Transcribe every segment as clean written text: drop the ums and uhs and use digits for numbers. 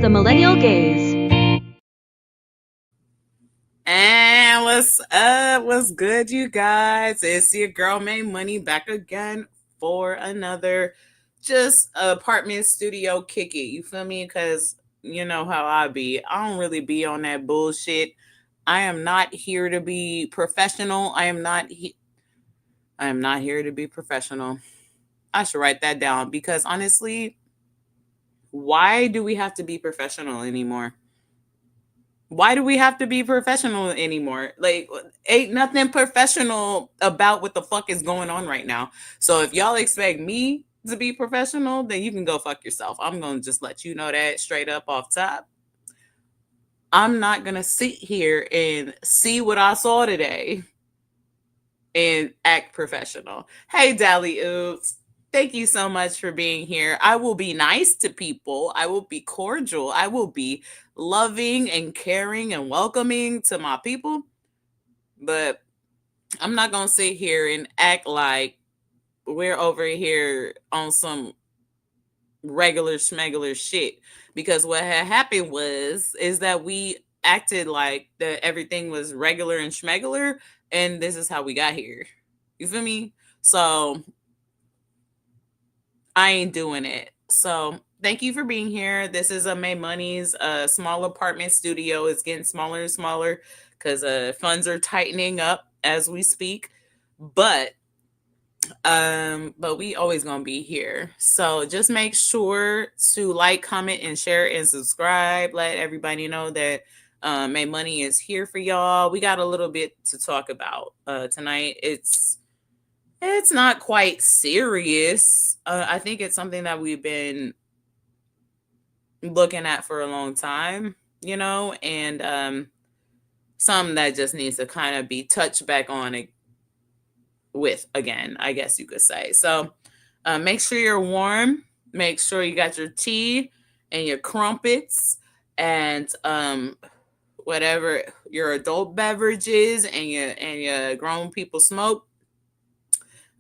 The Millennial Gaze. And what's up? What's good, you guys? It's your girl May Money back again for another just apartment studio kick it. You feel me? Because you know how I be. I don't really be on that bullshit. I am not here to be professional. I am not here to be professional. I should write that down because honestly, why do we have to be professional anymore? Why do we have to be professional anymore? Like, ain't nothing professional about what the fuck is going on right now. So if y'all expect me to be professional, then you can go fuck yourself. I'm gonna just let you know that straight up off top. I'm not gonna sit here and see what I saw today and act professional. Hey, Dally Oops. Thank you so much for being here. I will be nice to people. I will be cordial. I will be loving and caring and welcoming to my people. But I'm not going to sit here and act like we're over here on some regular schmegular shit. Because what had happened is that we acted like that everything was regular and schmegular, and this is how we got here. You feel me? So I ain't doing it. So thank you for being here. This is a May Money's small apartment studio. It's getting smaller and smaller because funds are tightening up as we speak. But we always gonna be here. So just make sure to like, comment, and share and subscribe. Let everybody know that May Money is here for y'all. We got a little bit to talk about tonight. It's not quite serious. I think it's something that we've been looking at for a long time, and something that just needs to kind of be touched back on with again, I guess you could say. So make sure you're warm. Make sure you got your tea and your crumpets and whatever your adult beverages and your grown people smoke.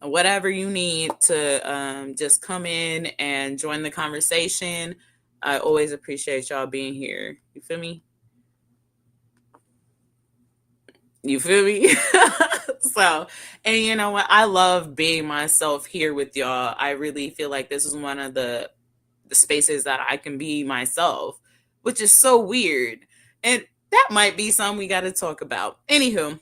Whatever you need to just come in and join the conversation. I always appreciate y'all being here. You feel me? You feel me? So, and you know what? I love being myself here with y'all. I really feel like this is one of the spaces that I can be myself, which is so weird. And that might be something we got to talk about. Anywho,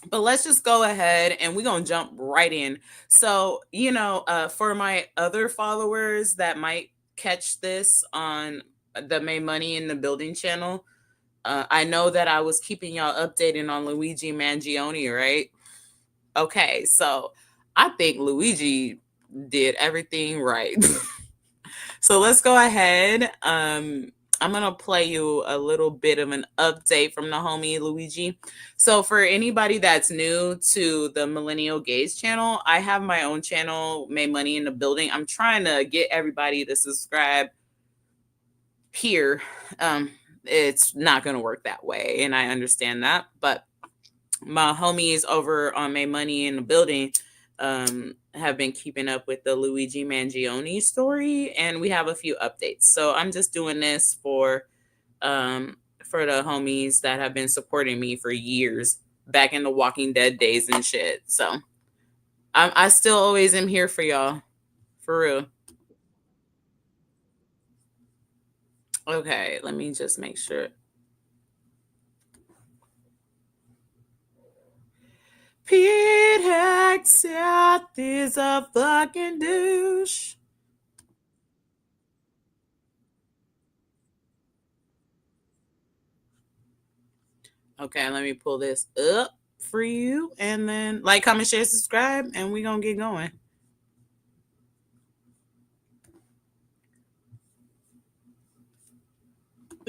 but let's just go ahead and we're going to jump right in. So, for my other followers that might catch this on the May Money in the Building channel, I know that I was keeping y'all updated on Luigi Mangione, right? Okay, so I think Luigi did everything right. So let's go ahead. I'm going to play you a little bit of an update from the homie Luigi. So for anybody that's new to the Millennial Gaze channel, I have my own channel, May Money in the Building. I'm trying to get everybody to subscribe here. It's not going to work that way, and I understand that. But my homies over on May Money in the Building have been keeping up with the Luigi Mangione story, and we have a few updates. So I'm just doing this for the homies that have been supporting me for years, back in the Walking Dead days and shit. So I still always am here for y'all, for real. Okay, let me just make sure. Pete Hexeth is a fucking douche. Okay, let me pull this up for you. And then like, comment, share, subscribe, and we're going to get going.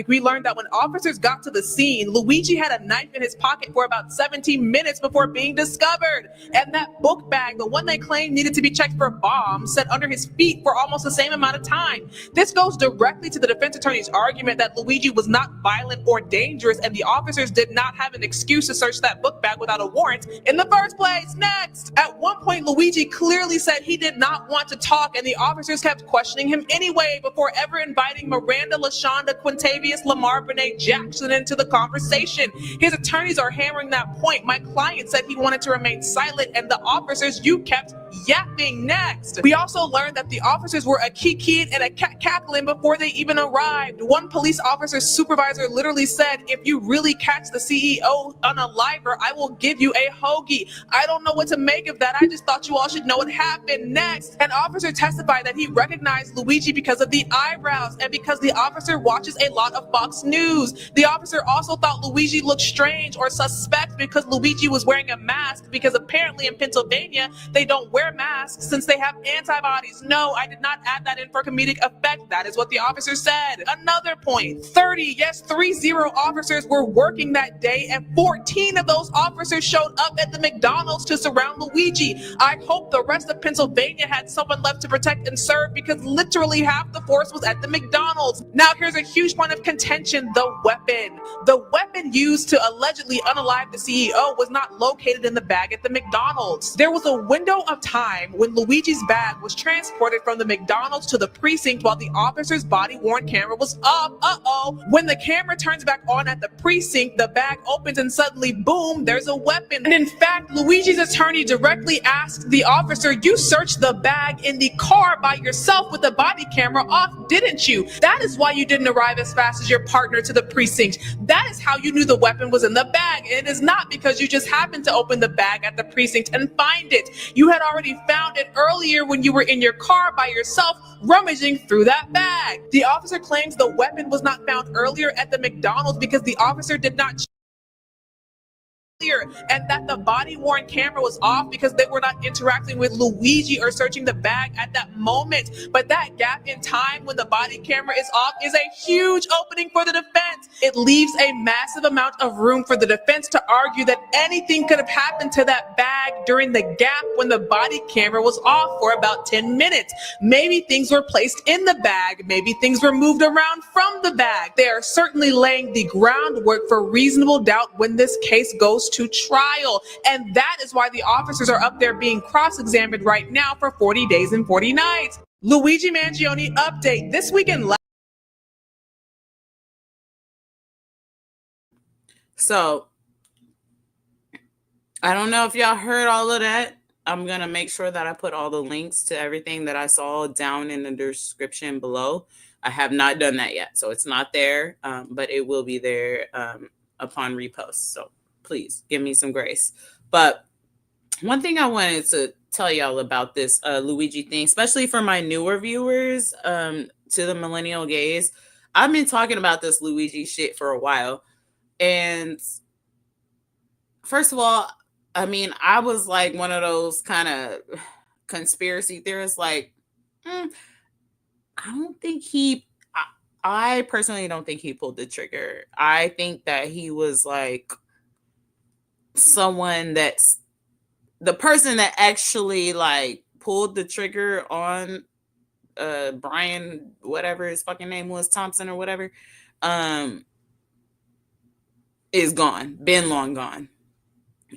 We learned that when officers got to the scene, Luigi had a knife in his pocket for about 17 minutes before being discovered. And that book bag, the one they claimed needed to be checked for bombs, sat under his feet for almost the same amount of time. This goes directly to the defense attorney's argument that Luigi was not violent or dangerous, and the officers did not have an excuse to search that book bag without a warrant in the first place. Next! At one point, Luigi clearly said he did not want to talk, and the officers kept questioning him anyway before ever inviting Miranda, LaShonda, Quintavious, Lamar, Brene Jackson into the conversation. His attorneys are hammering that point. My client said he wanted to remain silent, and the officers, you kept yapping. Next, we also learned that the officers were a kikiing and a cackling before they even arrived. One police officer's supervisor literally said, if you really catch the CEO on a liver, I will give you a hoagie. I don't know what to make of that. I just thought you all should know what happened. Next, an officer testified that he recognized Luigi because of the eyebrows and because the officer watches a lot of Fox News. The officer also thought Luigi looked strange or suspect because Luigi was wearing a mask, because apparently in Pennsylvania they don't wear masks since they have antibodies. No, I did not add that in for comedic effect. That is what the officer said. Another point, 30 officers were working that day, and 14 of those officers showed up at the McDonald's to surround Luigi. I hope the rest of Pennsylvania had someone left to protect and serve, because literally half the force was at the McDonald's. Now here's a huge point of contention: the weapon. The weapon used to allegedly unalive the CEO was not located in the bag at the McDonald's. There was a window of time when Luigi's bag was transported from the McDonald's to the precinct while the officer's body-worn camera was off. When the camera turns back on at the precinct, the bag opens and suddenly, boom, there's a weapon. And in fact, Luigi's attorney directly asked the officer, you searched the bag in the car by yourself with the body camera off, didn't you? That is why you didn't arrive as fast as your partner to the precinct. That is how you knew the weapon was in the bag. It is not because you just happened to open the bag at the precinct and find it. You had already found it earlier when you were in your car by yourself, rummaging through that bag. The officer claims the weapon was not found earlier at the McDonald's because the officer did not and that the body-worn camera was off because they were not interacting with Luigi or searching the bag at that moment. But that gap in time when the body camera is off is a huge opening for the defense. It leaves a massive amount of room for the defense to argue that anything could have happened to that bag during the gap when the body camera was off for about 10 minutes. Maybe things were placed in the bag. Maybe things were moved around from the bag. They are certainly laying the groundwork for reasonable doubt when this case goes to trial. And that is why the officers are up there being cross-examined right now for 40 days and 40 nights. Luigi Mangione update. This weekend. So, I don't know if y'all heard all of that. I'm going to make sure that I put all the links to everything that I saw down in the description below. I have not done that yet, so it's not there, but it will be there upon repost. So please give me some grace. But one thing I wanted to tell y'all about this Luigi thing, especially for my newer viewers, to the millennial gays, I've been talking about this Luigi shit for a while. And first of all, I mean, I was like one of those kind of conspiracy theorists, like, I don't think I personally don't think he pulled the trigger. I think that he was like someone that's the person that actually like pulled the trigger on Brian, whatever his fucking name was, Thompson or whatever, is gone, been long gone.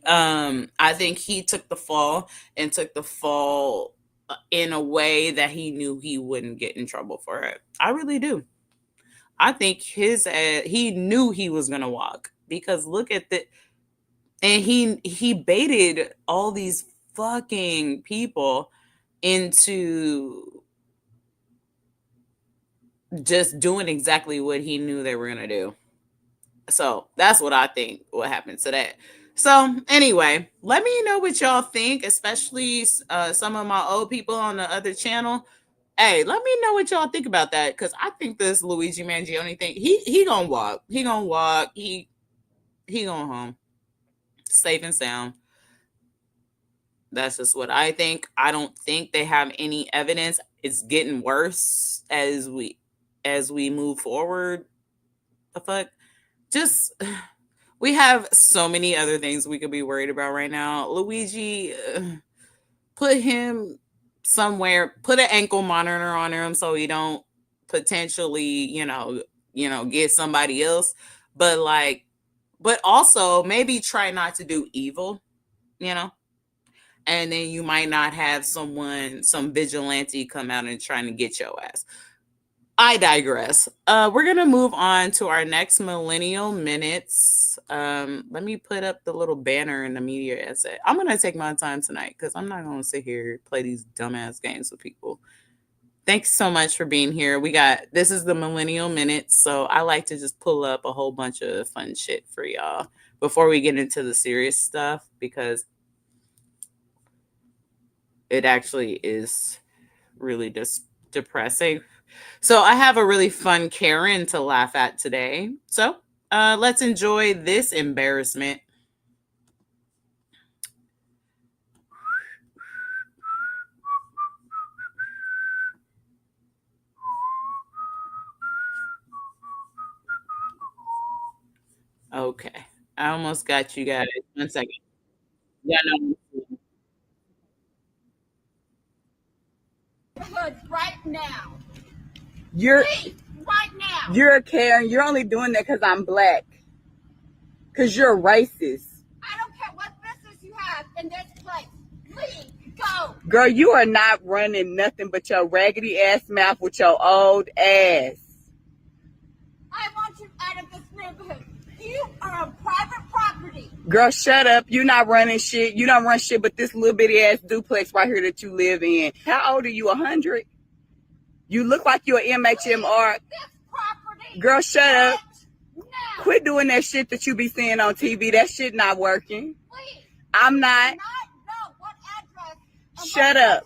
I think he took the fall and took the fall in a way that he knew he wouldn't get in trouble for it. I really do. I think he knew he was gonna walk, because look at the, and he baited all these fucking people into just doing exactly what he knew they were gonna do. So that's what I think what happened to that. So anyway, let me know what y'all think, especially some of my old people on the other channel. Hey, let me know what y'all think about that, because I think this Luigi Mangione thing, he gonna walk. He gonna walk. He going home safe and sound. That's just what I think. I don't think they have any evidence. It's getting worse as we move forward. The fuck? Just we have so many other things we could be worried about right now. Luigi, put him somewhere, put an ankle monitor on him so he don't potentially, get somebody else. But like, but also maybe try not to do evil, you know? And then you might not have some vigilante come out and trying to get your ass. I digress. We're gonna move on to our next millennial minutes. Let me put up the little banner in the media essay. I'm gonna take my time tonight because I'm not gonna sit here and play these dumbass games with people. Thanks so much for being here. This is the millennial minutes, so I like to just pull up a whole bunch of fun shit for y'all before we get into the serious stuff because it actually is really just depressing. So I have a really fun Karen to laugh at today. So let's enjoy this embarrassment. Okay. I almost got you guys. 1 second. Yeah, no. Right now. You're Please, right now. you're a Karen. You're only doing that because I'm black. Because you're a racist. I don't care what business you have in this place. Please, go. Girl, you are not running nothing but your raggedy ass mouth with your old ass. I want you out of this neighborhood. You are on private property. Girl, shut up. You're not running shit. You don't run shit but this little bitty ass duplex right here that you live in. How old are you? 100? You look like you're an MHMR. This property. Girl, shut up. Now. Quit doing that shit that you be seeing on TV. That shit not working. Please. I'm not. Know what address. Shut up.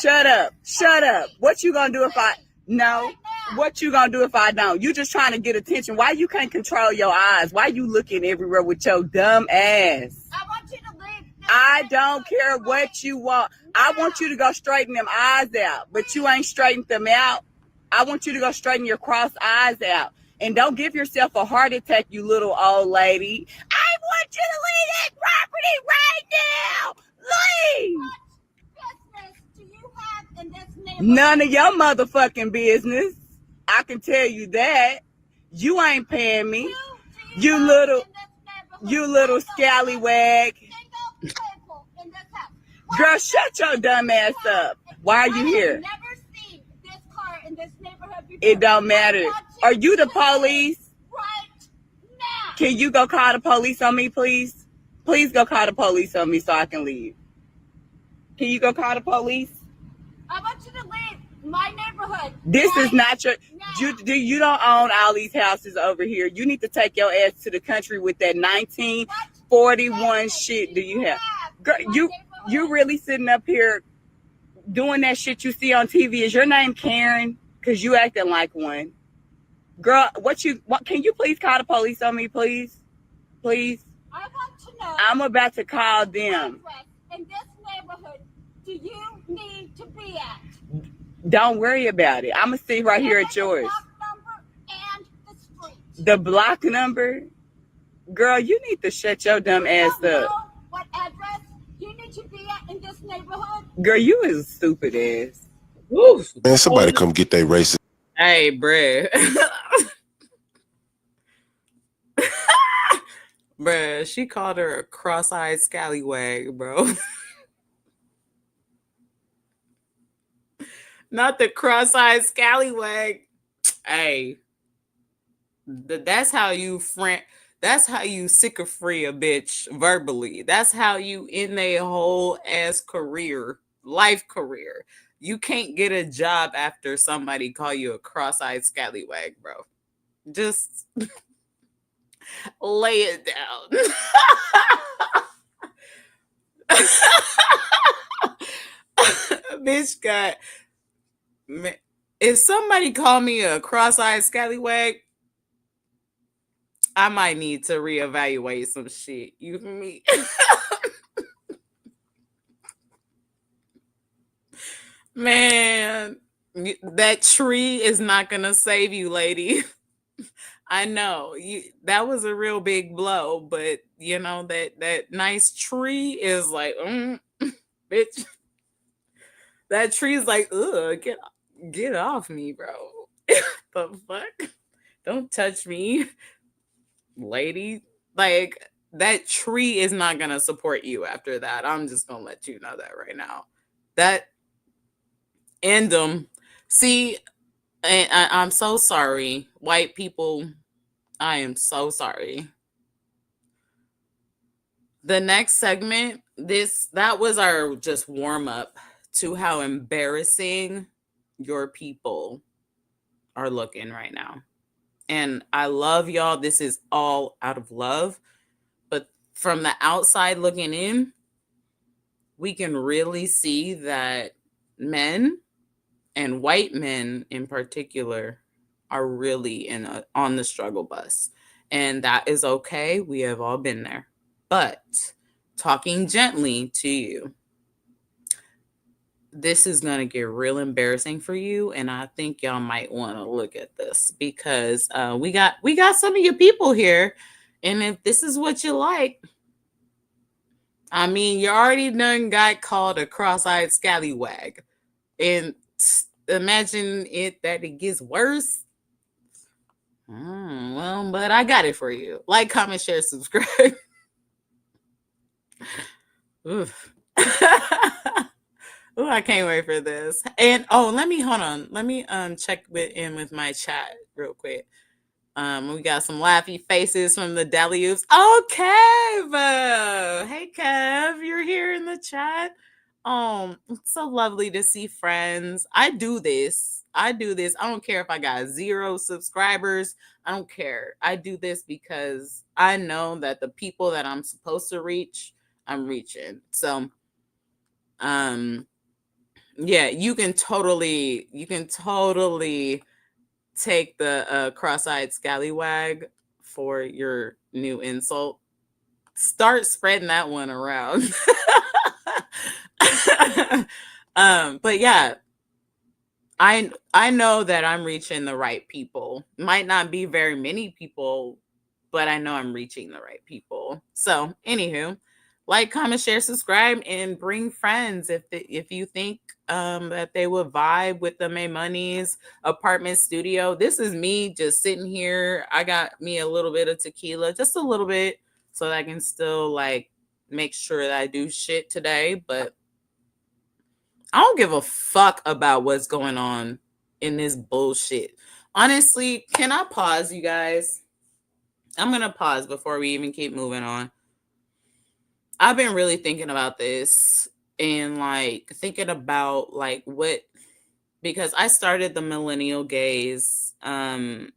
Shut up. Shut up. What you gonna do if I... No. What you gonna do if I don't? You just trying to get attention. Why you can't control your eyes? Why you looking everywhere with your dumb ass? I want you to leave. I don't care what you want. I want you to go straighten them eyes out, but you ain't straightened them out. I want you to go straighten your crossed eyes out. And don't give yourself a heart attack, you little old lady. I want you to leave that property right now. Leave. What business do you have in this neighborhood? None of your motherfucking business. I can tell you that. You ain't paying me. You little scallywag. Girl, shut your dumb ass up. Why are you here? I've never seen this car in this neighborhood before. It don't matter. Are you the police? Right now. Can you go call the police on me, please? Please go call the police on me so I can leave. Can you go call the police? I want you to leave my neighborhood. This is not your... You don't own all these houses over here. You need to take your ass to the country with that 1941 shit do you have. Girl, you really sitting up here doing that shit you see on TV. Is your name Karen? Because you acting like one. Girl, what can you please call the police on me, please? Please? I want to know... I'm about to call them. In this neighborhood do you need to be at? Don't worry about it. I'm going to sit right here at yours. The block number and the street. The block number? Girl, you need to shut your dumb ass up. Know what address you need to be at in this neighborhood? Girl, you is stupid ass. Oof. Man, somebody come get that racist. Hey, bruh. Bruh, she called her a cross-eyed scallywag, bro. Not the cross-eyed scallywag. Hey, that's how you that's how you sick of free a bitch verbally. That's how you end a whole ass life career. You can't get a job after somebody call you a cross-eyed scallywag, bro. Just lay it down. Bitch got... If somebody call me a cross-eyed scallywag, I might need to reevaluate some shit. You feel me? Man, that tree is not gonna save you, lady. I know that was a real big blow, but that nice tree is like, bitch. That tree is like, ugh, get off me, bro. The fuck? Don't touch me, lady. Like that tree is not gonna support you after that. I'm just gonna let you know that right now. That end them. See, and I'm so sorry, white people. I am so sorry. The next segment, that was our just warm up to how embarrassing your people are looking right now. And I love y'all. This is all out of love. But from the outside looking in, we can really see that men, and white men in particular, are really on the struggle bus. And that is okay. We have all been there. But talking gently to you, this is going to get real embarrassing for you, and I think y'all might want to look at this because we got some of your people here, and if this is what you like, I mean, you already done got called a cross-eyed scallywag, and imagine that it gets worse. Well, but I got it for you. Like, comment, share, subscribe. Oof. Oh, I can't wait for this. And hold on. Let me check in with my chat real quick. We got some laughy faces from the Deleuves. Oh, Kev. Hey Kev, you're here in the chat. It's so lovely to see friends. I do this. I don't care if I got 0 subscribers. I don't care. I do this because I know that the people that I'm supposed to reach, I'm reaching. So yeah, you can totally take the cross-eyed scallywag for your new insult. Start spreading that one around. But yeah, I know that I'm reaching the right people. Might not be very many people, but I know I'm reaching the right people. So anywho, like, comment, share, subscribe, and bring friends if you think that they would vibe with the May Money's apartment studio. This is me just sitting here. I got me a little bit of tequila, just a little bit, so that I can still like make sure that I do shit today. But I don't give a fuck about what's going on in this bullshit. Honestly, can I pause, you guys? I'm gonna pause before we even keep moving on. I've been really thinking about this and like thinking about like because I started the millennial gaze. I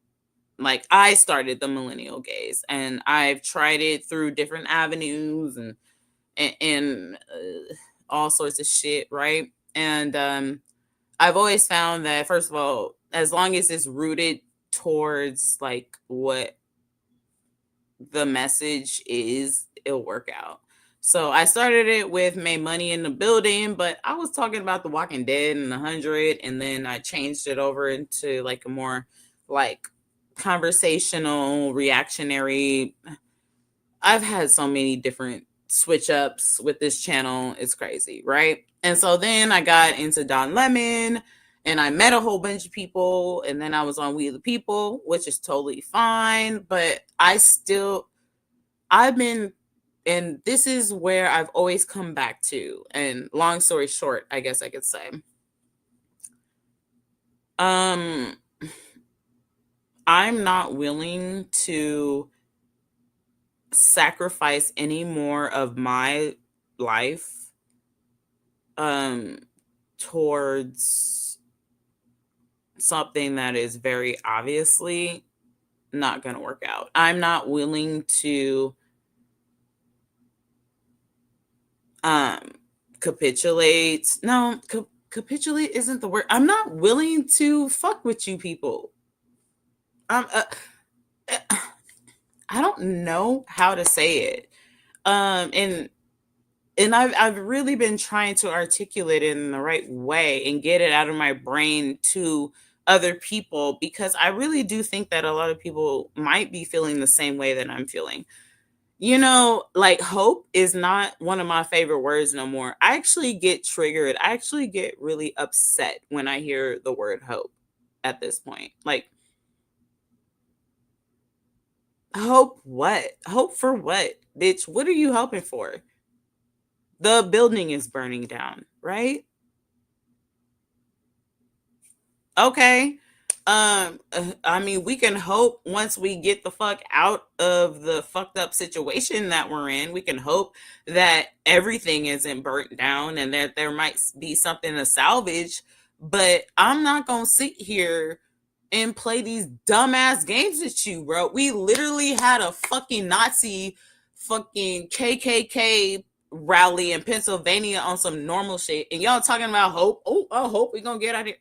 started the millennial gaze, and I've tried it through different avenues and all sorts of shit, right? And I've always found that, first of all, as long as it's rooted towards like what the message is, it'll work out. So I started it with May Money in the Building, but I was talking about The Walking Dead and 100, and then I changed it over into like a more like conversational, reactionary. I've had so many different switch ups with this channel. It's crazy, right? And so then I got into Don Lemon, and I met a whole bunch of people, and then I was on We the People, which is totally fine, but and this is where I've always come back to. And long story short, I guess I could say, I'm not willing to sacrifice any more of my life towards something that is very obviously not going to work out. I'm not willing to capitulate. No, capitulate isn't the word. I'm not willing to fuck with you people. I don't know how to say it. And I've really been trying to articulate it in the right way and get it out of my brain to other people, because I really do think that a lot of people might be feeling the same way that I'm feeling. You know, like hope is not one of my favorite words no more. I actually get triggered. I actually get really upset when I hear the word hope at this point. Like, hope what? Hope for what? Bitch, what are you hoping for? The building is burning down, right? Okay. I mean, we can hope once we get the fuck out of the fucked up situation that we're in, we can hope that everything isn't burnt down and that there might be something to salvage. But I'm not gonna sit here and play these dumbass games with you, bro. We literally had a fucking Nazi fucking KKK rally in Pennsylvania on some normal shit, and y'all talking about hope. Oh, I hope we gonna get out of here.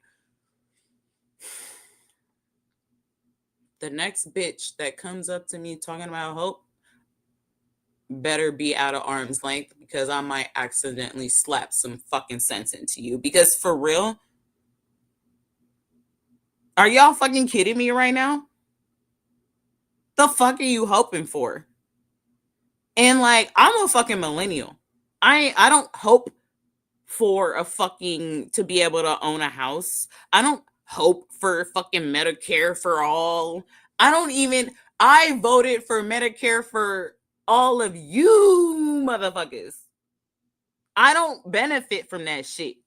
The next bitch that comes up to me talking about hope better be out of arm's length, because I might accidentally slap some fucking sense into you. Because for real, are y'all fucking kidding me right now? The fuck are you hoping for? And like, I'm a fucking millennial. I don't hope for a fucking to be able to own a house. I don't hope for fucking Medicare for all. I voted for Medicare for all of you motherfuckers. I don't benefit from that shit.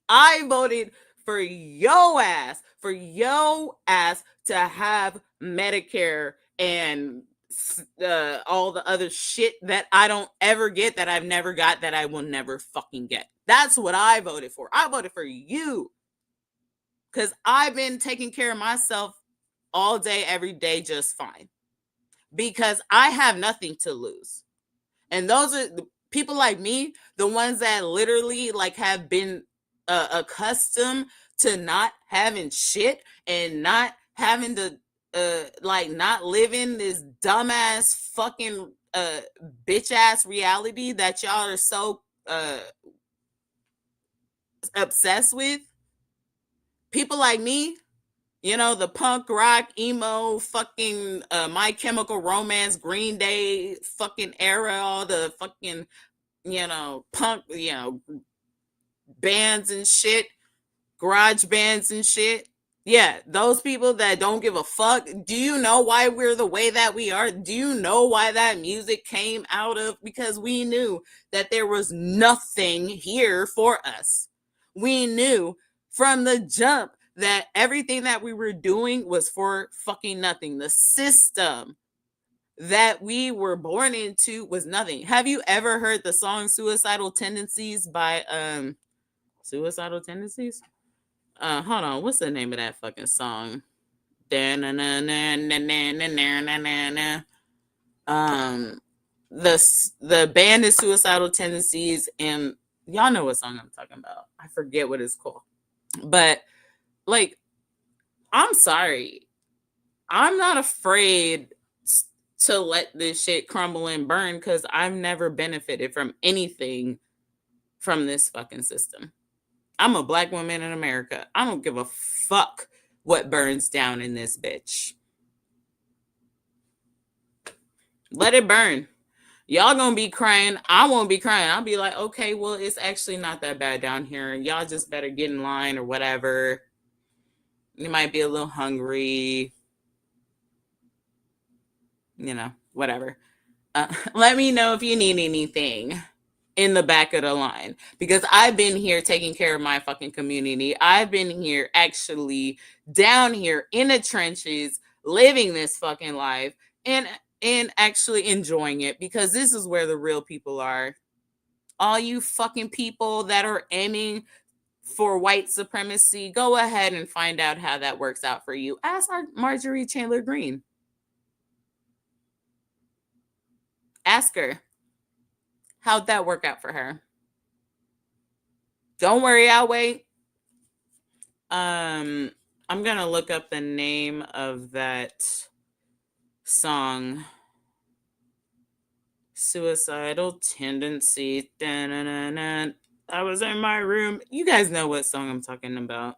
I voted for yo ass to have Medicare and all the other shit that I don't ever get, that I've never got, that I will never fucking get. That's what I voted for. I voted for you because I've been taking care of myself all day, every day, just fine, because I have nothing to lose. And those are the people like me, the ones that literally like have been accustomed to not having shit and not having to like not living this dumbass fucking bitch ass reality that y'all are so obsessed with. People like me, you know, the punk rock, emo, fucking My Chemical Romance, Green Day fucking era, all the fucking, you know, punk, you know, bands and shit, garage bands and shit. Yeah, those people that don't give a fuck. Do you know why we're the way that we are? Do you know why that music came out of? Because we knew that there was nothing here for us. We knew from the jump that everything that we were doing was for fucking nothing. The system that we were born into was nothing. Have you ever heard the song Suicidal Tendencies by Suicidal Tendencies? Hold on, what's the name of that fucking song? The band is Suicidal Tendencies, and y'all know what song I'm talking about. I forget what it's called. But like, I'm sorry. I'm not afraid to let this shit crumble and burn, because I've never benefited from anything from this fucking system. I'm a black woman in America. I don't give a fuck what burns down in this bitch. Let it burn. Y'all gonna be crying. I won't be crying. I'll be like, okay, well, it's actually not that bad down here. Y'all just better get in line or whatever. You might be a little hungry. You know, whatever. Let me know if you need anything in the back of the line, because I've been here taking care of my fucking community. I've been here actually down here in the trenches living this fucking life and actually enjoying it, because this is where the real people are. All you fucking people that are aiming for white supremacy, go ahead and find out how that works out for you. Ask Marjorie Chandler Green. Ask her. How'd that work out for her? Don't worry, I'll wait. I'm gonna look up the name of that song. Suicidal Tendency. Da-na-na-na. I was in my room. You guys know what song I'm talking about.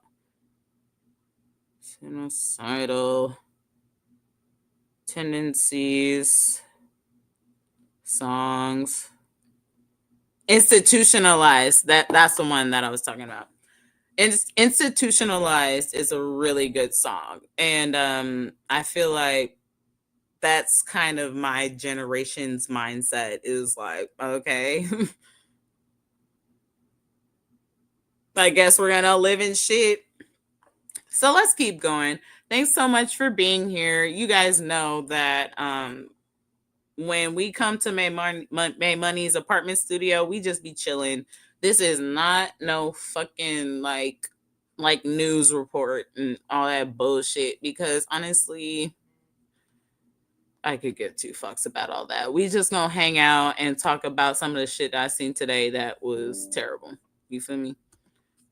Genocidal tendencies, songs, institutionalized. That's the one that I was talking about. Institutionalized is a really good song, and I feel like that's kind of my generation's mindset. Is like, okay, I guess we're gonna live in shit. So let's keep going. Thanks so much for being here. You guys know that when we come to May Money's apartment studio, we just be chilling. This is not no fucking like news report and all that bullshit, because honestly, I could give two fucks about all that. We just gonna hang out and talk about some of the shit I seen today that was terrible. You feel me?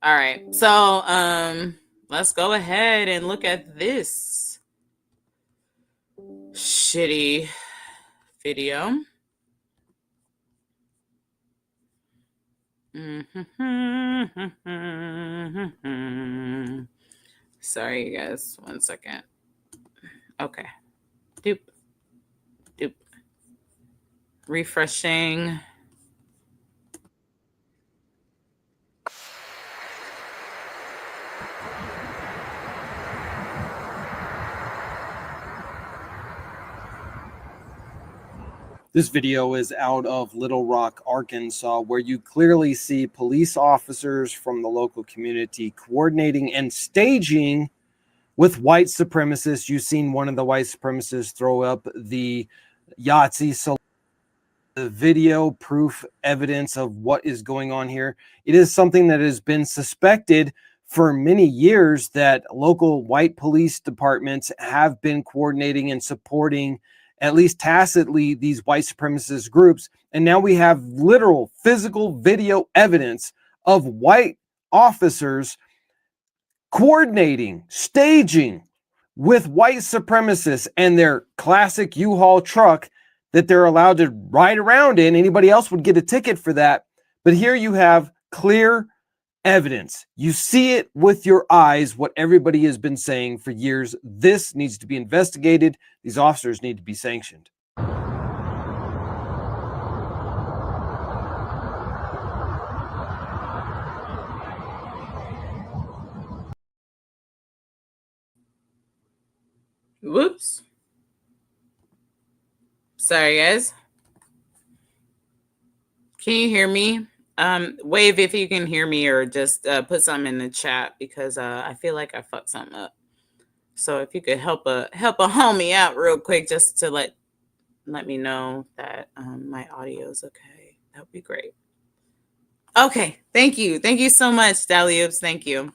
All right. So let's go ahead and look at this shitty video. Sorry, you guys. 1 second. Okay. Doop. Doop. Refreshing. This video is out of Little Rock, Arkansas, where you clearly see police officers from the local community coordinating and staging with white supremacists. You've seen one of the white supremacists throw up the Yahtzee salute. The video proof evidence of what is going on here. It is something that has been suspected for many years, that local white police departments have been coordinating and supporting, at least tacitly, these white supremacist groups. And now we have literal physical video evidence of white officers coordinating, staging with white supremacists and their classic U-Haul truck that they're allowed to ride around in. Anybody else would get a ticket for that. But here you have clear evidence. You see it with your eyes, what everybody has been saying for years. This needs to be investigated. These officers need to be sanctioned. Whoops. Sorry, guys. Can you hear me? Wave if you can hear me, or just put something in the chat, because I feel like I fucked something up. So if you could help a homie out real quick, just to let me know that my audio is okay. That would be great. Okay, thank you so much, Daliobs. Thank you.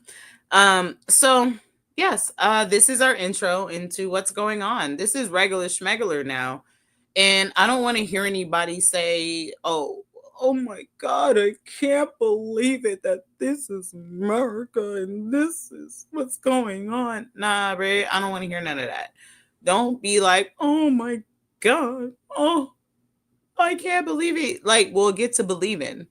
So yes, this is our intro into what's going on. This is regular schmegular now, and I don't want to hear anybody say, oh my God, I can't believe it that this is America and this is what's going on. Nah, Ray, I don't want to hear none of that. Don't be like, oh my God, oh, I can't believe it. Like, we'll get to believing.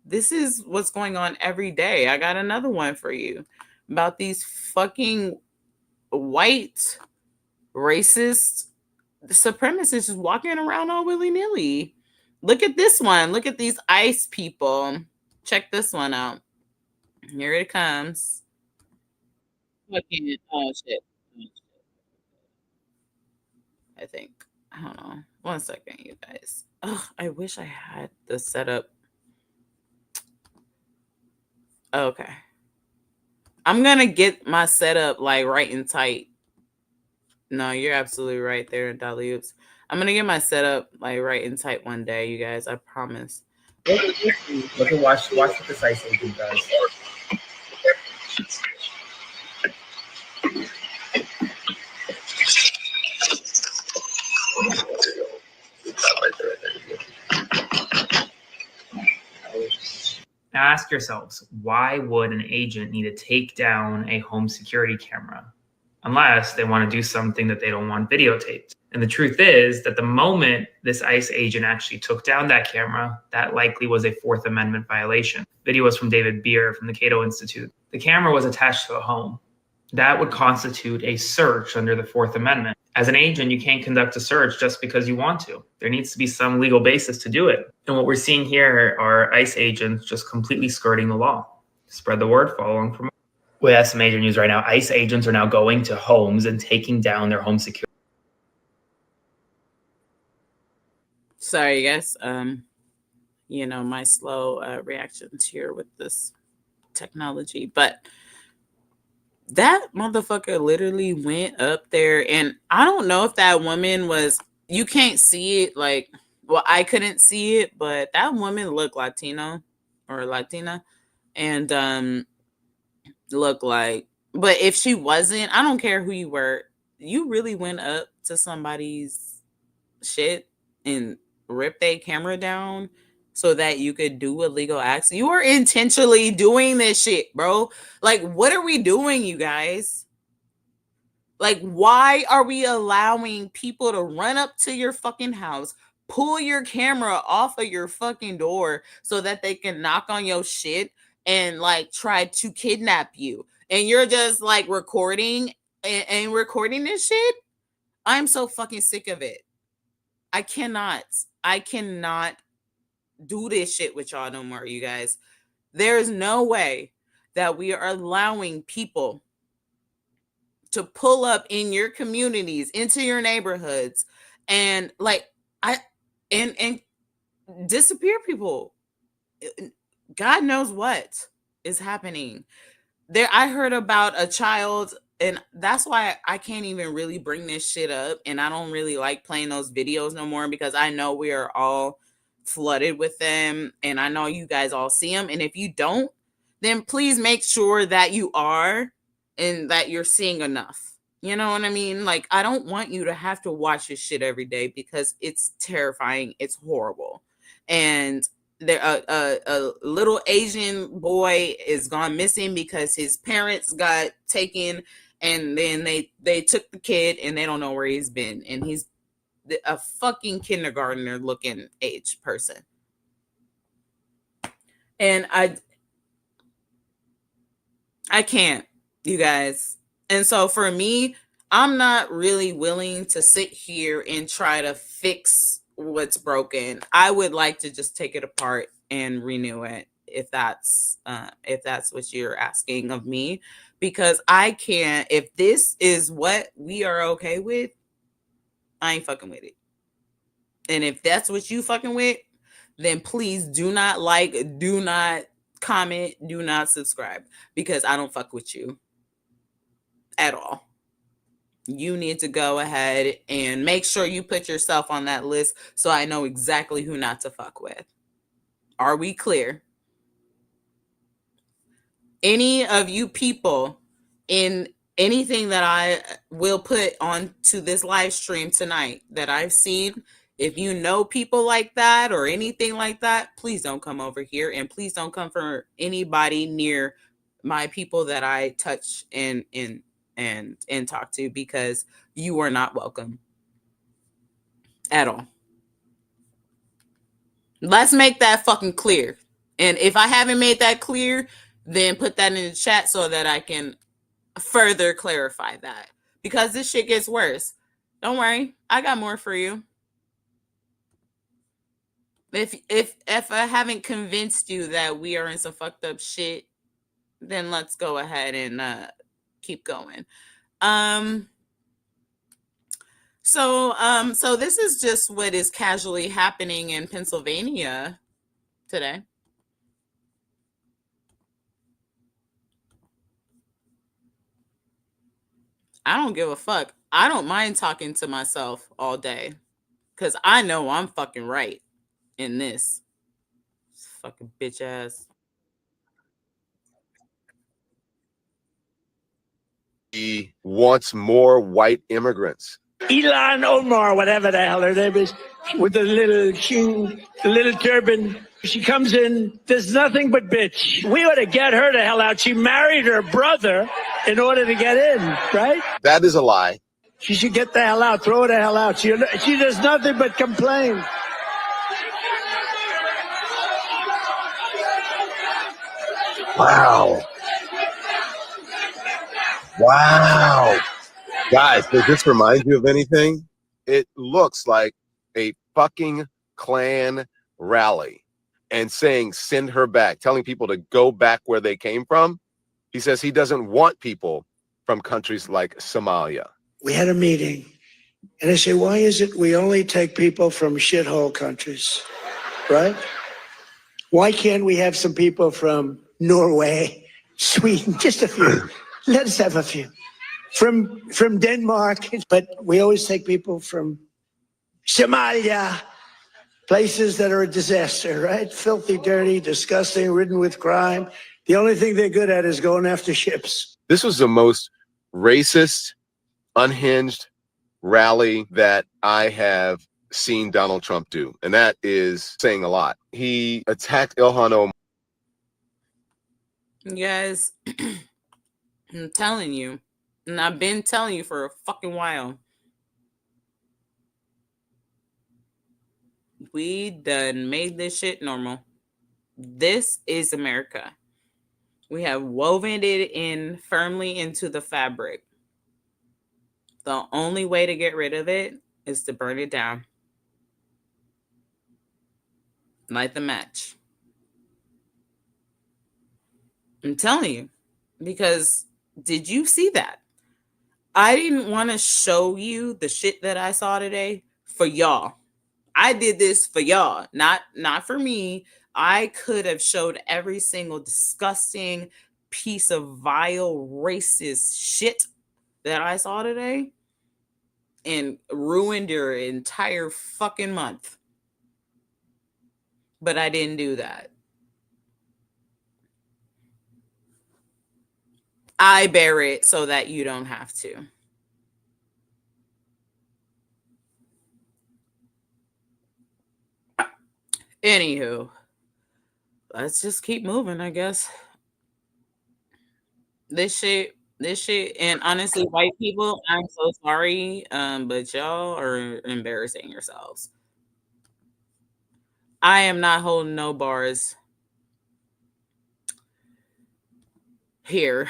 This is what's going on every day. I got another one for you about these fucking white racist supremacists just walking around all willy-nilly. Look at this one. Look at these ICE people. Check this one out. Here it comes. Fucking, oh shit. I think. I don't know. 1 second, you guys. Ugh, I wish I had the setup. Okay. I'm gonna get my setup like right and tight. No, you're absolutely right there, Daliops. I'm gonna get my setup like right and tight one day, you guys. I promise. Look at watch what this ice agent does. Now ask yourselves, why would an agent need to take down a home security camera? Unless they want to do something that they don't want videotaped. And the truth is that the moment this ICE agent actually took down that camera, that likely was a Fourth Amendment violation. Video was from David Beer from the Cato Institute. The camera was attached to a home. That would constitute a search under the Fourth Amendment. As an agent, you can't conduct a search just because you want to. There needs to be some legal basis to do it. And what we're seeing here are ICE agents just completely skirting the law. Spread the word, follow along for more. We have some major news right now. ICE agents are now going to homes and taking down their home security. Sorry, guys. My slow reactions here with this technology, but that motherfucker literally went up there, and I don't know if that woman was, you can't see it, like, well, I couldn't see it, but that woman looked Latino or Latina, and looked like, but if she wasn't, I don't care who you were, you really went up to somebody's shit and ripped their camera down so that you could do illegal acts. You are intentionally doing this shit, bro. Like, what are we doing, you guys? Like, why are we allowing people to run up to your fucking house, pull your camera off of your fucking door so that they can knock on your shit and like try to kidnap you? And you're just like recording and recording this shit? I'm so fucking sick of it. I cannot do this shit with y'all no more, you guys. There is no way that we are allowing people to pull up in your communities, into your neighborhoods, and like and disappear people. God knows what is happening. I heard about a child, and that's why I can't even really bring this shit up, and I don't really like playing those videos no more, because I know we are all flooded with them, and I know you guys all see them, and if you don't, then please make sure that you are, and that you're seeing enough. You know what I mean? Like, I don't want you to have to watch this shit every day, because it's terrifying. It's horrible. And there a little Asian boy is gone missing because his parents got taken, and then they took the kid, and they don't know where he's been, and he's a fucking kindergartner looking age person. And I can't, you guys. And so for me, I'm not really willing to sit here and try to fix what's broken. I would like to just take it apart and renew it, if that's what you're asking of me, because I can't. If this is what we are okay with, I ain't fucking with it. And if that's what you fucking with, then please do not like, do not comment, do not subscribe, because I don't fuck with you at all. You need to go ahead and make sure you put yourself on that list so I know exactly who not to fuck with. Are we clear? Any of you people in anything that I will put onto this live stream tonight that I've seen, if you know people like that or anything like that, please don't come over here, and please don't come for anybody near my people that I touch and talk to, because you are not welcome at all. Let's make that fucking clear. And if I haven't made that clear, then put that in the chat so that I can further clarify that, because this shit gets worse. Don't worry, I got more for you. If I haven't convinced you that we are in some fucked up shit, then let's go ahead and keep going. So this is just what is casually happening in Pennsylvania today. I don't give a fuck. I don't mind talking to myself all day, because I know I'm fucking right in this. Fucking bitch ass. He wants more white immigrants. Elon Omar, whatever the hell her name is, with the little turban. She comes in, there's nothing but bitch. We ought to get her the hell out. She married her brother in order to get in, right? That is a lie. She should get the hell out, throw her the hell out. She does nothing but complain. Wow. Wow. Guys, does this remind you of anything? It looks like a fucking Klan rally and saying, send her back, telling people to go back where they came from. He says he doesn't want people from countries like Somalia. We had a meeting, and I say, why is it we only take people from shithole countries, right? Why can't we have some people from Norway, Sweden, just a few? Let us have a few. From Denmark, but we always take people from Somalia, places that are a disaster, right? Filthy, dirty, disgusting, ridden with crime. The only thing they're good at is going after ships. This was the most racist, unhinged rally that I have seen Donald Trump do. And that is saying a lot. He attacked Ilhan Omar. You guys, I'm telling you, and I've been telling you for a fucking while, we done made this shit normal. This is America. We have woven it in firmly into the fabric. The only way to get rid of it is to burn it down. Light the match. I'm telling you, because did you see that? I didn't want to show you the shit that I saw today for y'all. I did this for y'all, not for me. I could have showed every single disgusting piece of vile racist shit that I saw today and ruined your entire fucking month. But I didn't do that. I bear it so that you don't have to. Anywho, let's just keep moving, I guess. This shit, and honestly, white people, I'm so sorry, but y'all are embarrassing yourselves. I am not holding no bars here.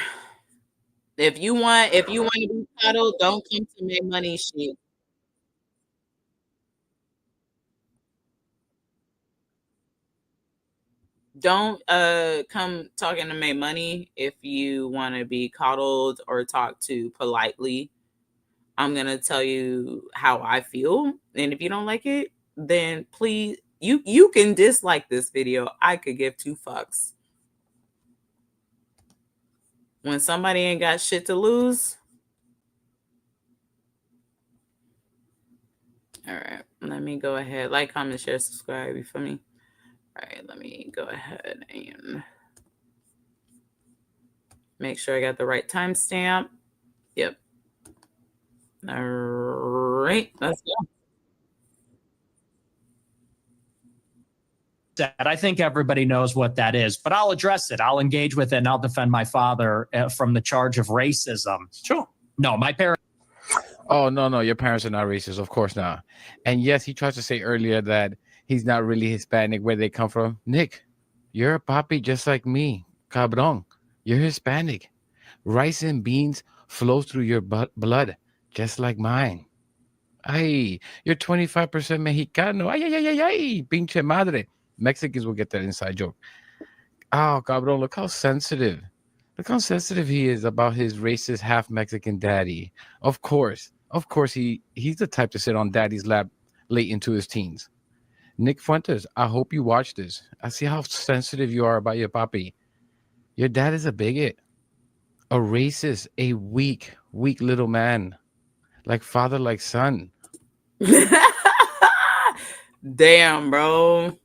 If you want to be cuddled, don't come to make money shit. Don't come talking to make money if you want to be coddled or talked to politely. I'm gonna tell you how I feel, and if you don't like it, then please you can dislike this video. I could give two fucks. When somebody ain't got shit to lose. All right, let me go ahead. Like, comment, share, subscribe. You feel me? All right, let me go ahead and make sure I got the right timestamp. Yep. All right, let's go. That I think everybody knows what that is, but I'll address it. I'll engage with it, and I'll defend my father from the charge of racism. Sure. No, my parents. Oh, no, your parents are not racist. Of course not. And yes, he tried to say earlier that he's not really Hispanic, where they come from. Nick, you're a papi just like me. Cabron, you're Hispanic. Rice and beans flow through your blood just like mine. Ay, you're 25% Mexicano. Ay, pinche madre. Mexicans will get that inside joke. Oh, cabrón, look how sensitive. Look how sensitive he is about his racist half Mexican daddy. Of course, he's the type to sit on daddy's lap late into his teens. Nick Fuentes, I hope you watch this. I see how sensitive you are about your papi. Your dad is a bigot, a racist, a weak little man. Like father, like son. Damn, bro.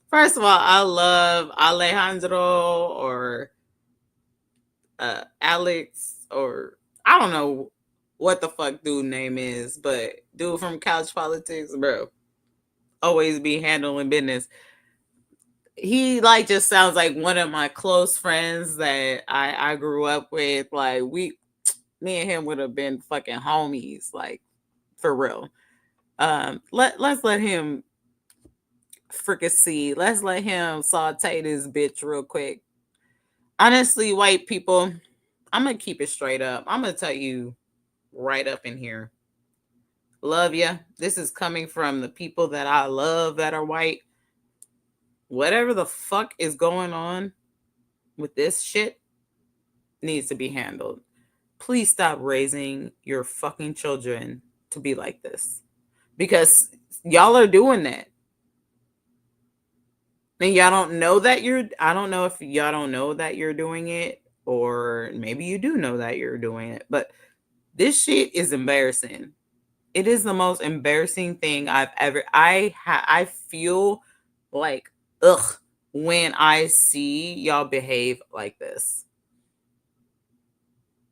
First of all, I love Alejandro or Alex, or I don't know what the fuck dude name is, but dude from Couch Politics, bro, always be handling business. He like just sounds like one of my close friends that I grew up with. Like me and him would have been fucking homies, like for real. Let's let him fricassee. Let's let him saute this bitch real quick. Honestly, white people, I'm gonna keep it straight up. I'm gonna tell you right up in here. Love ya. This is coming from the people that I love that are white. Whatever the fuck is going on with this shit needs to be handled. Please stop raising your fucking children to be like this, because y'all are doing that. And y'all don't know that I don't know if y'all don't know that you're doing it, or maybe you do know that you're doing it, but this shit is embarrassing. It is the most embarrassing thing I've ever, I feel like, ugh, when I see y'all behave like this.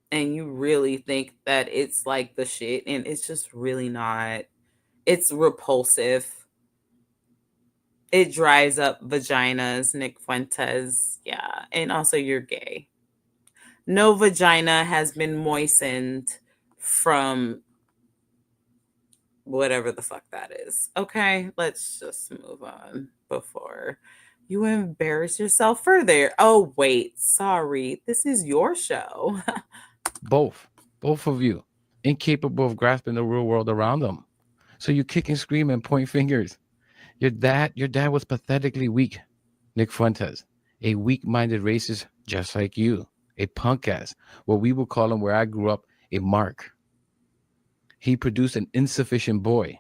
And you really think that it's like the shit, and it's just really not. It's repulsive. It dries up vaginas, Nick Fuentes. Yeah. And also, you're gay. No vagina has been moistened from whatever the fuck that is. Okay, let's just move on before you embarrass yourself further. Oh, wait. Sorry. This is your show. Both of you, incapable of grasping the real world around them. So you kick and scream and point fingers. Your dad was pathetically weak, Nick Fuentes, a weak-minded racist just like you, a punk ass, what we would call him where I grew up, a mark. He produced an insufficient boy,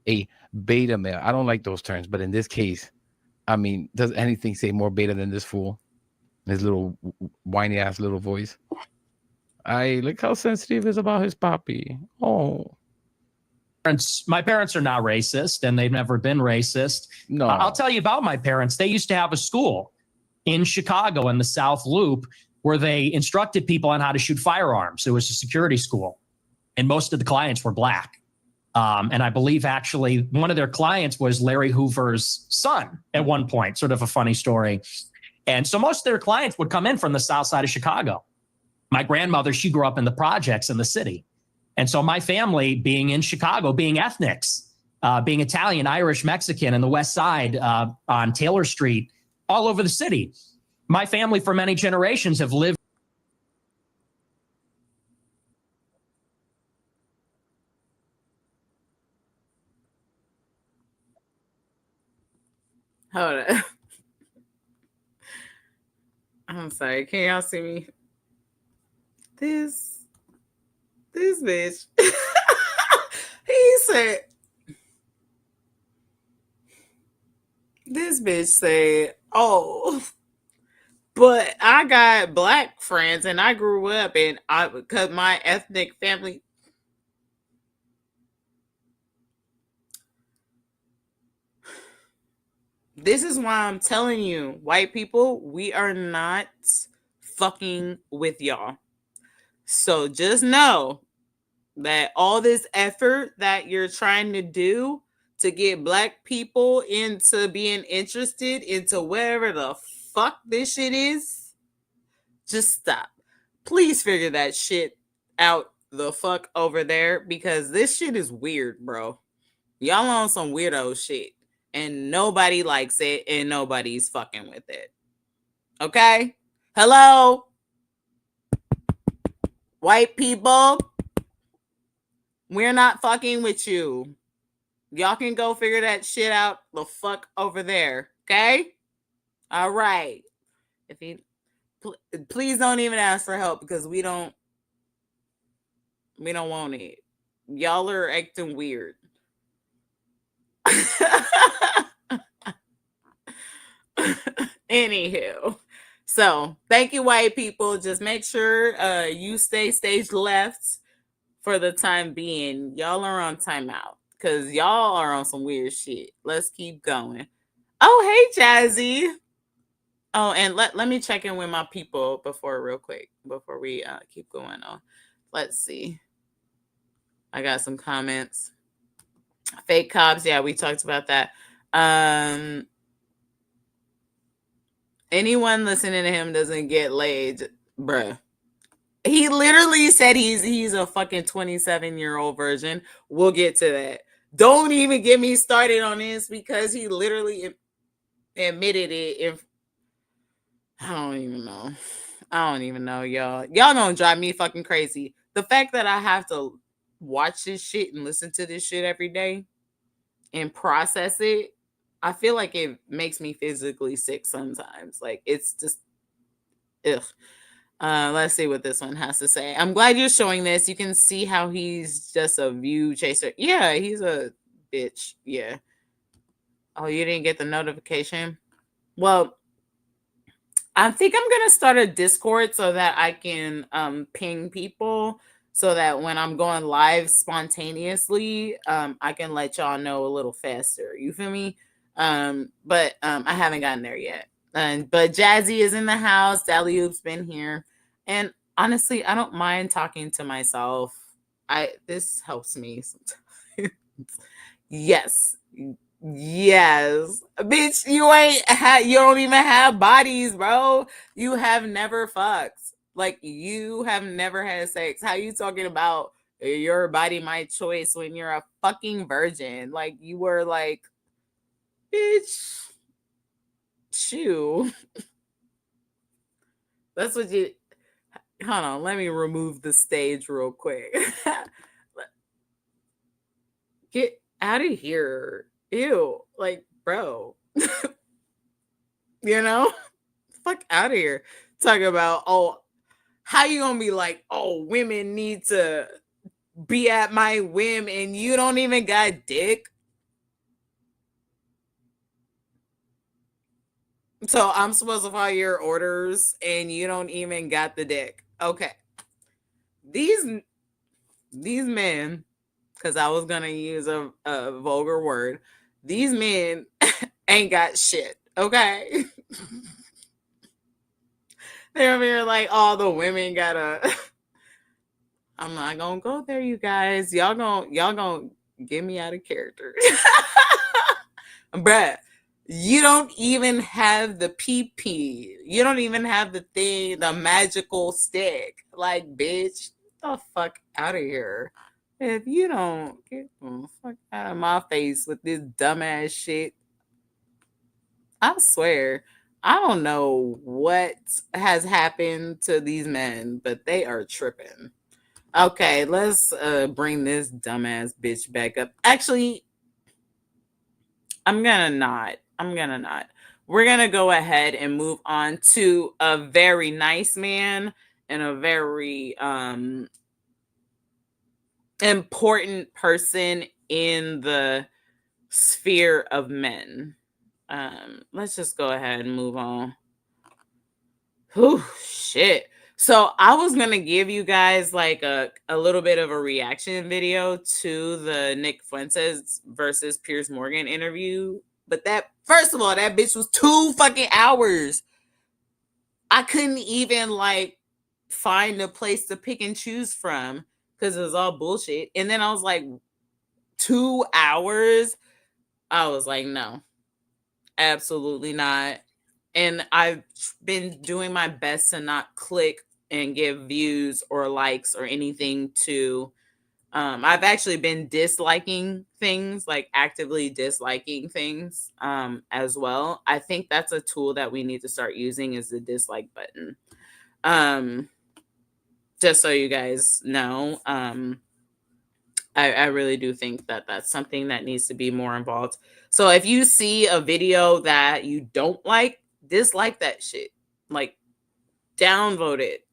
a beta male. I don't like those terms, but in this case, I mean, does anything say more beta than this fool? His little whiny ass little voice. Look how sensitive he is about his poppy. Oh. My parents are not racist, and they've never been racist. No. I'll tell you about my parents. They used to have a school in Chicago in the South Loop where they instructed people on how to shoot firearms. It was a security school, and most of the clients were black. And I believe actually one of their clients was Larry Hoover's son at one point, sort of a funny story. And so most of their clients would come in from the South side of Chicago. My grandmother, she grew up in the projects in the city. And so my family, being in Chicago, being ethnics, being Italian, Irish, Mexican, and the West Side on Taylor Street, all over the city, my family for many generations have lived. Hold on. I'm sorry. Can y'all see me? This bitch. He said, this bitch said, oh, but I got black friends and I grew up and because my ethnic family. This is why I'm telling you, white people, we are not fucking with y'all. So just know that all this effort that you're trying to do to get black people into being interested into whatever the fuck this shit is, just stop. Please figure that shit out the fuck over there, because this shit is weird, bro. Y'all on some weirdo shit. And nobody likes it, and nobody's fucking with it. Okay? Hello? White people, we're not fucking with you. Y'all can go figure that shit out the fuck over there. Okay? All right. If you please don't even ask for help, because we don't want it. Y'all are acting weird. Anywho, so thank you, white people. Just make sure you stay stage left for the time being. Y'all are on timeout because y'all are on some weird shit. Let's keep going. Oh, hey, Jazzy. Oh, and let me check in with my people real quick before we keep going on. Let's see. I got some comments. Fake cops. Yeah, we talked about that. Anyone listening to him doesn't get laid, bruh. He literally said he's a fucking 27-year-old virgin. We'll get to that. Don't even get me started on this, because he literally admitted it. I don't even know. I don't even know, y'all. Y'all don't drive me fucking crazy. The fact that I have to watch this shit and listen to this shit every day and process it, I feel like it makes me physically sick sometimes. Like, it's just, ugh. Let's see what this one has to say. I'm glad you're showing this. You can see how he's just a view chaser. Yeah, he's a bitch. Yeah. Oh, you didn't get the notification? Well, I think I'm gonna start a Discord so that I can ping people so that when I'm going live spontaneously, I can let y'all know a little faster. You feel me? But I haven't gotten there yet. But Jazzy is in the house. Dally-Oop's been here. And honestly, I don't mind talking to myself. This helps me sometimes. Yes. Yes. Bitch, you don't even have bodies, bro. You have never fucked. Like, you have never had sex. How you talking about your body my choice when you're a fucking virgin? Like, you were like, bitch, shoo. That's what you hold on, let me remove the stage real quick. Get out of here. Ew. Like, bro. You know? Fuck out of here. Talk about, oh, how you gonna be like, oh, women need to be at my whim and you don't even got dick? So I'm supposed to follow your orders and you don't even got the dick. Okay. These men, because I was gonna use a vulgar word, these men ain't got shit. Okay. They're over here like, all the women gotta. I'm not gonna go there, you guys. Y'all gonna get me out of character. Bruh, you don't even have the PP. You don't even have the thing, the magical stick. Like, bitch, get the fuck out of here. If you don't get the fuck out of my face with this dumbass shit, I swear, I don't know what has happened to these men, but they are tripping. Okay, let's bring this dumbass bitch back up. Actually, I'm gonna not. We're gonna go ahead and move on to a very nice man and a very important person in the sphere of men. Let's just go ahead and move on. Whew, shit. So I was gonna give you guys like a little bit of a reaction video to the Nick Fuentes versus Piers Morgan interview. But that, first of all, that bitch was 2 fucking hours. I couldn't even like find a place to pick and choose from because it was all bullshit. And then I was like, 2 hours? I was like, no, absolutely not. And I've been doing my best to not click and give views or likes or anything to I've actually been disliking things, like actively disliking things as well. I think that's a tool that we need to start using, is the dislike button. Just so you guys know, I really do think that that's something that needs to be more involved. So if you see a video that you don't like, dislike that shit. Like, downvote it.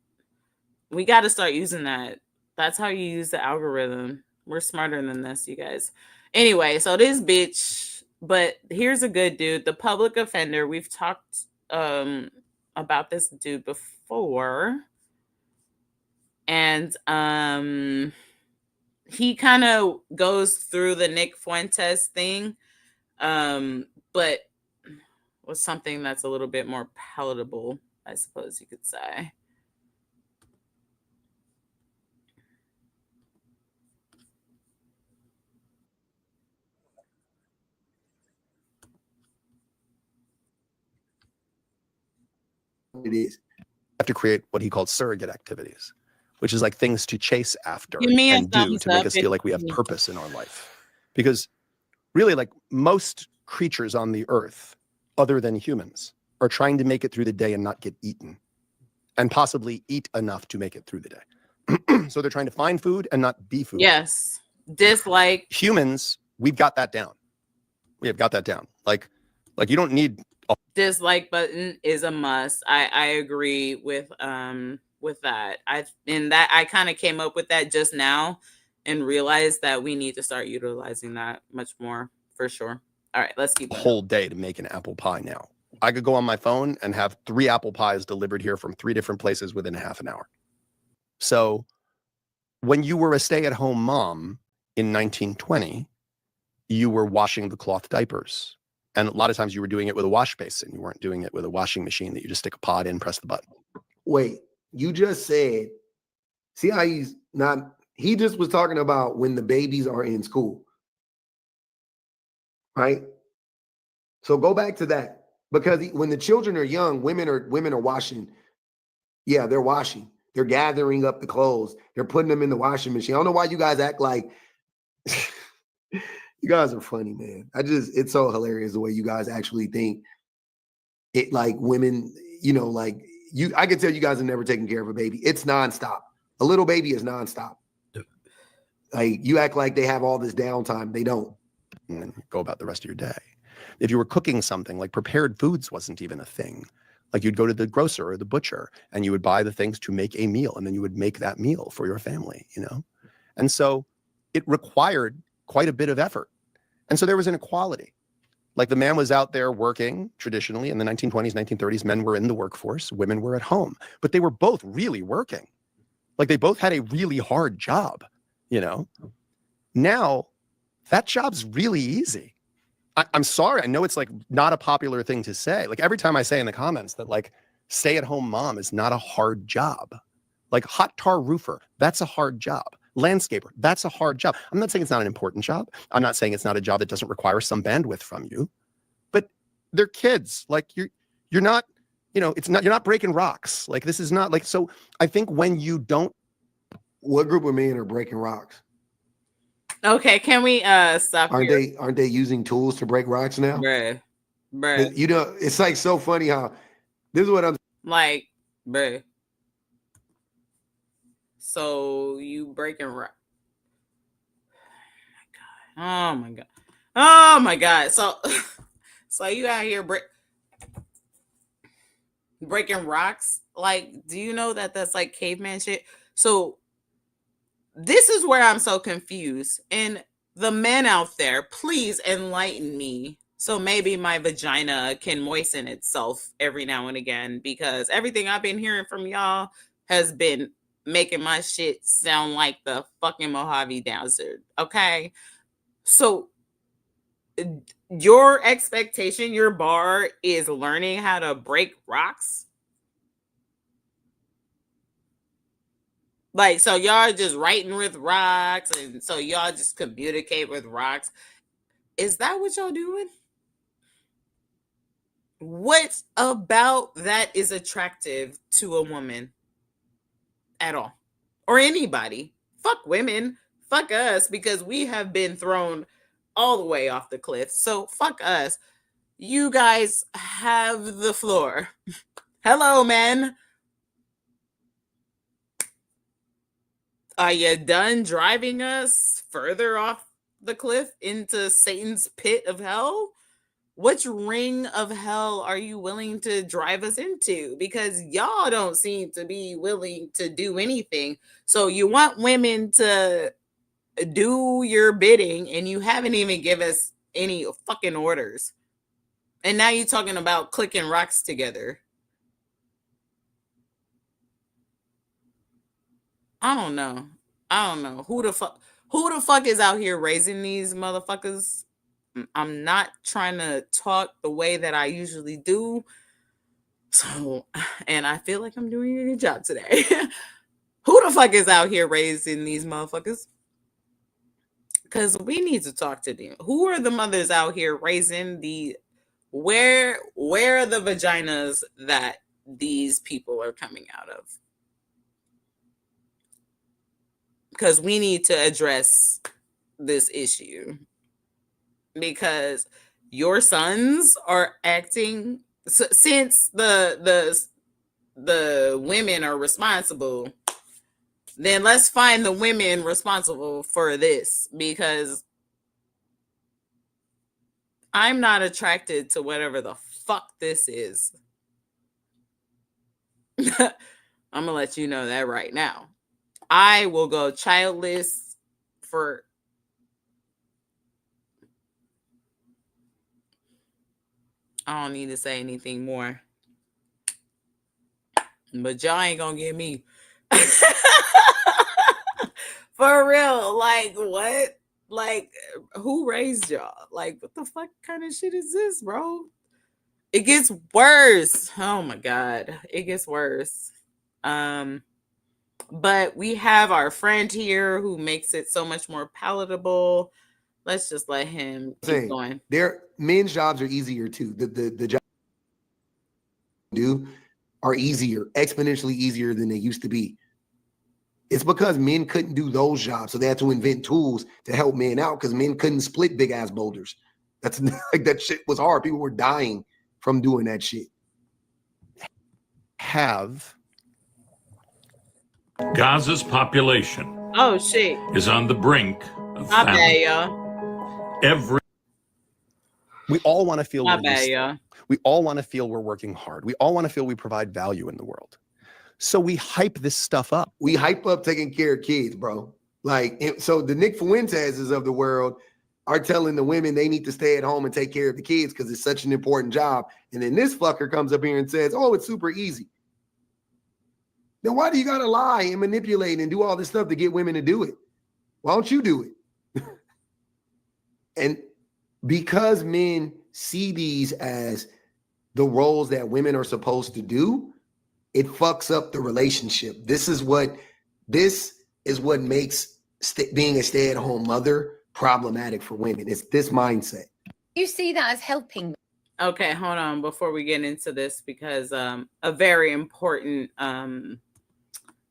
We got to start using that. That's how you use the algorithm. We're smarter than this, you guys. Anyway, so this bitch, but here's a good dude. The public offender. We've talked about this dude before. And he kind of goes through the Nick Fuentes thing, but with something that's a little bit more palatable, I suppose you could say. It is. Have to create what he called surrogate activities, which is like things to chase after Give me a and do thumbs to make up us feel like we have purpose in our life. Because really, like most creatures on the earth, other than humans, are trying to make it through the day and not get eaten. and possibly eat enough to make it through the day. So they're trying to find food and not be food. Yes. Dislike. Humans, we've got that down. We have got that down. Like you don't need a Dislike button is a must. I agree with that. I kind of came up with that just now and realized that we need to start utilizing that much more for sure. All right, let's keep going. whole day to make an apple pie now. I could go on my phone and have 3 apple pies delivered here from 3 different places within a half an hour. So when you were a stay-at-home mom in 1920, you were washing the cloth diapers. And a lot of times you were doing it with a wash basin. You weren't doing it with a washing machine that you just stick a pod in, press the button. Wait, you just said, see how he just was talking about when the babies are in school, right? So go back to that, because when the children are young, women are washing. Yeah, they're washing. They're gathering up the clothes. They're putting them in the washing machine. I don't know why you guys act like you guys are funny, man. It's so hilarious the way you guys actually think it, like women, I can tell you guys have never taken care of a baby. It's nonstop. A little baby is nonstop. Like, you act like they have all this downtime. They don't. And then go about the rest of your day. If you were cooking something, like prepared foods wasn't even a thing. Like, you'd go to the grocer or the butcher and you would buy the things to make a meal, and then you would make that meal for your family, And so it required quite a bit of effort. And so there was inequality. Like, the man was out there working traditionally in the 1920s, 1930s. Men were in the workforce, women were at home, but they were both really working. Like, they both had a really hard job, Now, that job's really easy. I'm sorry. I know it's like not a popular thing to say. Like, every time I say in the comments that like stay-at-home mom is not a hard job. Like, hot tar roofer, that's a hard job. Landscaper, that's a hard job. I'm not saying it's not an important job. I'm not saying it's not a job that doesn't require some bandwidth from you, but they're kids. Like, you're not, you're not breaking rocks. Like, this is not like, so I think when you don't. What group of men are breaking rocks? Okay, can we stop here? Aren't they using tools to break rocks now? Bruh. It's like so funny how this is what I'm like, bruh. So you breaking rock. Oh my god. Oh my god. So you out here breaking rocks? Like, do you know that that's like caveman shit? So this is where I'm so confused. And the men out there, please enlighten me. So maybe my vagina can moisten itself every now and again, because everything I've been hearing from y'all has been making my shit sound like the fucking Mojave Desert. Okay. So your expectation, your bar is learning how to break rocks? Like, so y'all just writing with rocks, and so y'all just communicate with rocks. Is that what y'all doing? What about that is attractive to a woman at all? Or anybody? Fuck women. Fuck us, because we have been thrown all the way off the cliff. So fuck us. You guys have the floor. Hello, men. Are you done driving us further off the cliff into Satan's pit of hell? Which ring of hell are you willing to drive us into? Because y'all don't seem to be willing to do anything. So you want women to do your bidding, and you haven't even given us any fucking orders. And now you're talking about clicking rocks together. I don't know. Who the fuck is out here raising these motherfuckers? I'm not trying to talk the way that I usually do. So, and I feel like I'm doing a good job today. Who the fuck is out here raising these motherfuckers? Because we need to talk to them. Who are the mothers out here raising where are the vaginas that these people are coming out of? Because we need to address this issue. Because your sons are acting, since the the women are responsible, then let's find the women responsible for this, because I'm not attracted to whatever the fuck this is. I'm gonna let you know that right now. I will go childless for I don't need to say anything more. But y'all ain't gonna get me. For real. Like, what? Like, who raised y'all? Like, what the fuck kind of shit is this, bro? It gets worse. Oh my God. It gets worse. But we have our friend here who makes it so much more palatable. Let's just let him keep going. Men's jobs are easier too. The jobs do are easier, exponentially easier than they used to be. It's because men couldn't do those jobs, so they had to invent tools to help men out because men couldn't split big ass boulders. That's like that shit was hard. People were dying from doing that shit. Gaza's population is on the brink of My bad, famine. y'all. We all want to feel My we're bad, useful. y'all. We all want to feel we're working hard. We all want to feel we provide value in the world. So we hype this stuff up. We hype up taking care of kids, bro. Like, so the Nick Fuentes's of the world are telling the women they need to stay at home and take care of the kids because it's such an important job. And then this fucker comes up here and says, oh, it's super easy. Then why do you got to lie and manipulate and do all this stuff to get women to do it? Why don't you do it? And because men see these as the roles that women are supposed to do, it fucks up the relationship. This is what makes being a stay-at-home mother problematic for women. It's this mindset. You see that as helping? Okay, hold on before we get into this, because a very important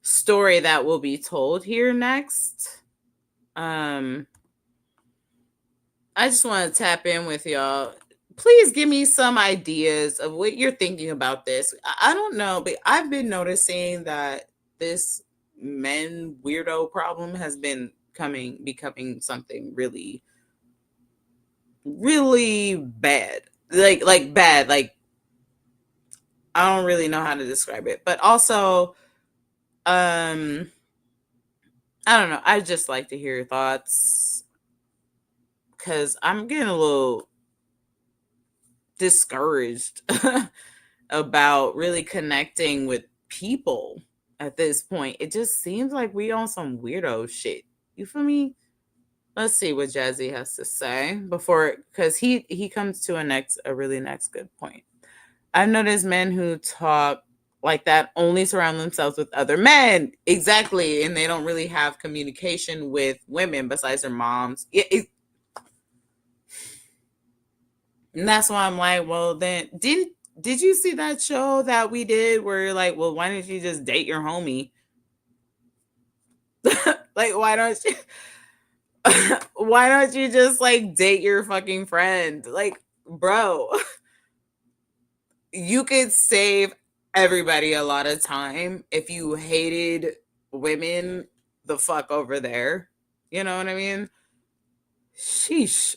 story that will be told here next. I just want to tap in with y'all. Please give me some ideas of what you're thinking about this. I don't know, but I've been noticing that this men weirdo problem has been becoming something really, really bad. Like bad. Like, I don't really know how to describe it. But also, I don't know. I'd just like to hear your thoughts, because I'm getting a little discouraged about really connecting with people at this point. It just seems like we on some weirdo shit. You feel me? Let's see what Jazzy has to say before, because he comes to a really next good point. I've noticed men who talk like that only surround themselves with other men. Exactly. And they don't really have communication with women besides their moms. And that's why I'm like, well, then did you see that show that we did where you're like, well, why don't you just date your homie? Like, why don't you just like date your fucking friend? Like, bro, you could save everybody a lot of time if you hated women the fuck over there. You know what I mean? Sheesh.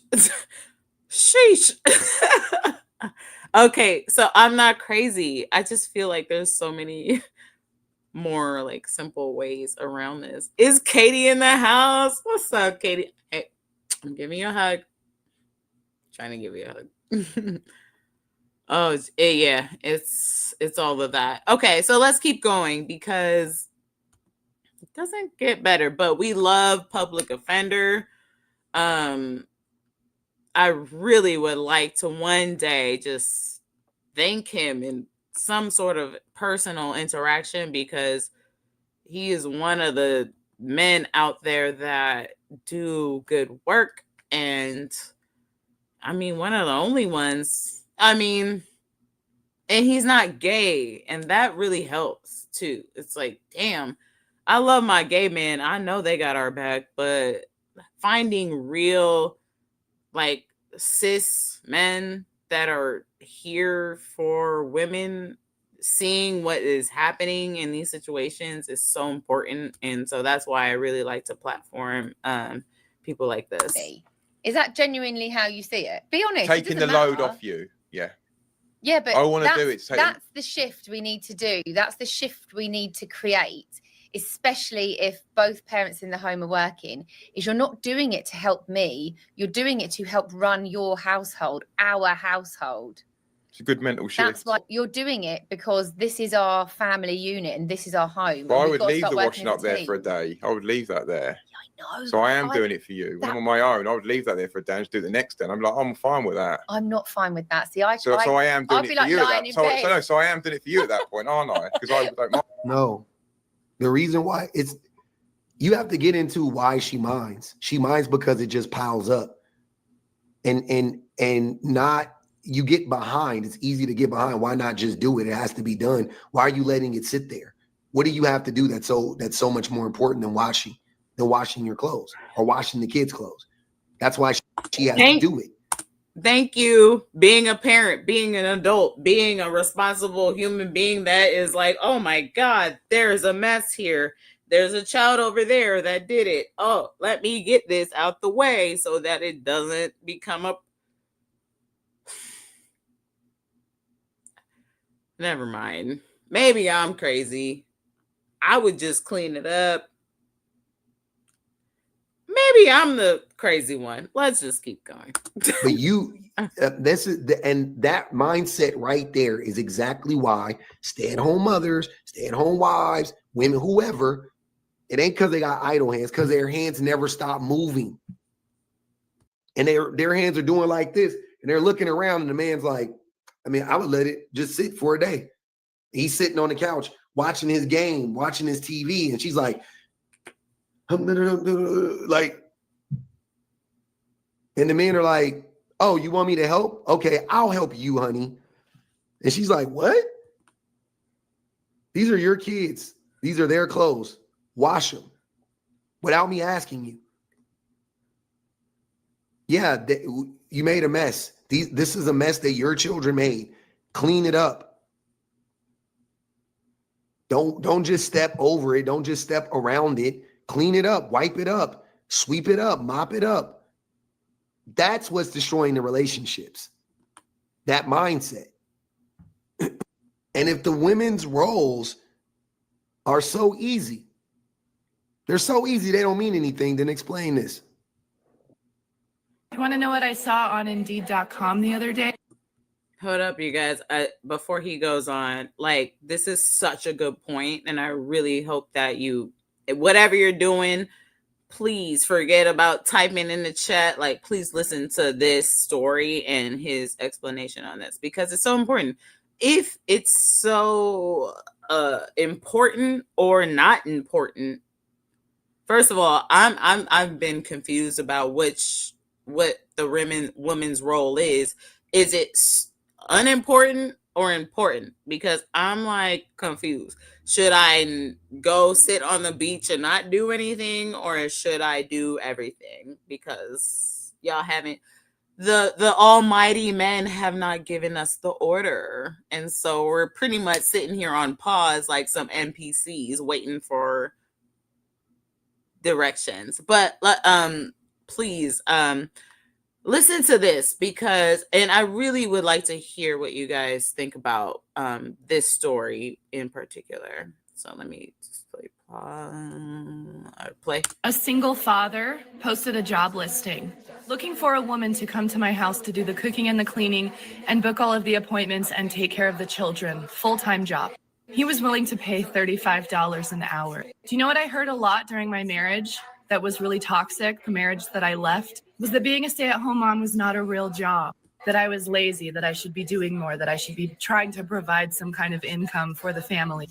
Sheesh. Okay, so I'm not crazy. I just feel like there's so many more like simple ways around this. Is Katie in the house? What's up, Katie? Hey, I'm giving you a hug. Trying to give you a hug. Oh, yeah, it's all of that. Okay, so let's keep going because it doesn't get better, but we love Public Offender. I really would like to one day just thank him in some sort of personal interaction, because he is one of the men out there that do good work. And I mean, one of the only ones. I mean, and he's not gay. And that really helps too. It's like, damn, I love my gay men. I know they got our back, but finding real, like, cis men that are here for women seeing what is happening in these situations is so important. And so that's why I really like to platform people like this. Is that genuinely how you see it? Be honest. Taking the load off you. Yeah. Yeah, but I want to do it. That's the shift we need to do. That's the shift we need to create, especially if both parents in the home are working, is you're not doing it to help me. You're doing it to help run your household, our household. It's a good mental shift. That's why you're doing it, because this is our family unit and this is our home. But I would leave the washing up there for a day. I would leave that there. Yeah, I know. So I am doing it for you. When I'm on my own, I would leave that there for a day and just do it the next day. And I'm like, I'm fine with that. I'm not fine with that. See, so I am doing it for you. So I am doing it for you at that point, aren't I? Because I don't mind. No. The reason why you have to get into why she minds. She minds because it just piles up. And not, you get behind. It's easy to get behind. Why not just do it? It has to be done. Why are you letting it sit there? What do you have to do that's so much more important than washing your clothes or washing the kids' clothes? That's why she has to do it. Thank you. Being a parent, being an adult, being a responsible human being that is like, oh my God, there's a mess here. There's a child over there that did it. Oh, let me get this out the way so that it doesn't become a... Never mind. Maybe I'm crazy. I would just clean it up. Maybe I'm the crazy one. Let's just keep going. But that mindset right there is exactly why stay-at-home mothers, stay-at-home wives, women, whoever, it ain't because they got idle hands, because their hands never stop moving. And their hands are doing like this, and they're looking around, and the man's like, I would let it just sit for a day. He's sitting on the couch watching his game, watching his TV, and she's like, and the men are like, oh, you want me to help? Okay, I'll help you, honey. And she's like, what? These are your kids. These are their clothes. Wash them without me asking you. Yeah, you made a mess. This is a mess that your children made. Clean it up. Don't just step over it. Don't just step around it. Clean it up. Wipe it up. Sweep it up. Mop it up. That's what's destroying the relationships. That mindset. And if the women's roles are so easy, they're so easy, they don't mean anything, then explain this. You want to know what I saw on Indeed.com the other day? Hold up, you guys. Before he goes on, like, this is such a good point, and I really hope that you, whatever you're doing, please forget about typing in the chat. Like, please listen to this story and his explanation on this, because it's so important. If it's so important or not important, first of all, I've been confused about what the woman's role is. Is it unimportant or important? Because I'm like confused. Should I go sit on the beach and not do anything, or should I do everything? Because y'all haven't, the almighty men have not given us the order, and so we're pretty much sitting here on pause like some NPCs waiting for directions. But please listen to this, because, and I really would like to hear what you guys think about this story in particular. So let me just play. A single father posted a job listing looking for a woman to come to my house to do the cooking and the cleaning and book all of the appointments and take care of the children. Full-time job. He was willing to pay $35 an hour. Do you know what I heard a lot during my marriage that was really toxic, the marriage that I left, was that being a stay-at-home mom was not a real job, that I was lazy, that I should be doing more, that I should be trying to provide some kind of income for the family.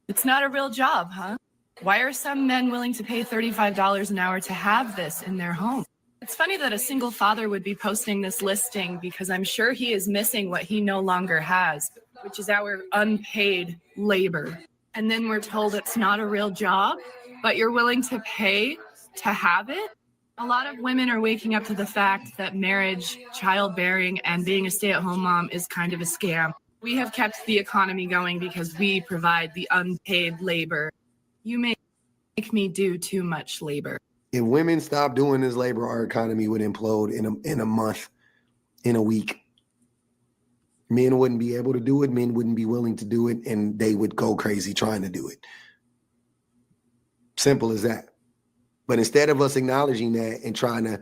It's not a real job, huh? Why are some men willing to pay $35 an hour to have this in their home? It's funny that a single father would be posting this listing, because I'm sure he is missing what he no longer has, which is our unpaid labor. And then we're told it's not a real job, but you're willing to pay to have it? A lot of women are waking up to the fact that marriage, childbearing, and being a stay-at-home mom is kind of a scam. We have kept the economy going because we provide the unpaid labor. You make me do too much labor. If women stopped doing this labor, our economy would implode in a month, in a week. Men wouldn't be able to do it. Men wouldn't be willing to do it, and they would go crazy trying to do it. Simple as that. But instead of us acknowledging that and trying to,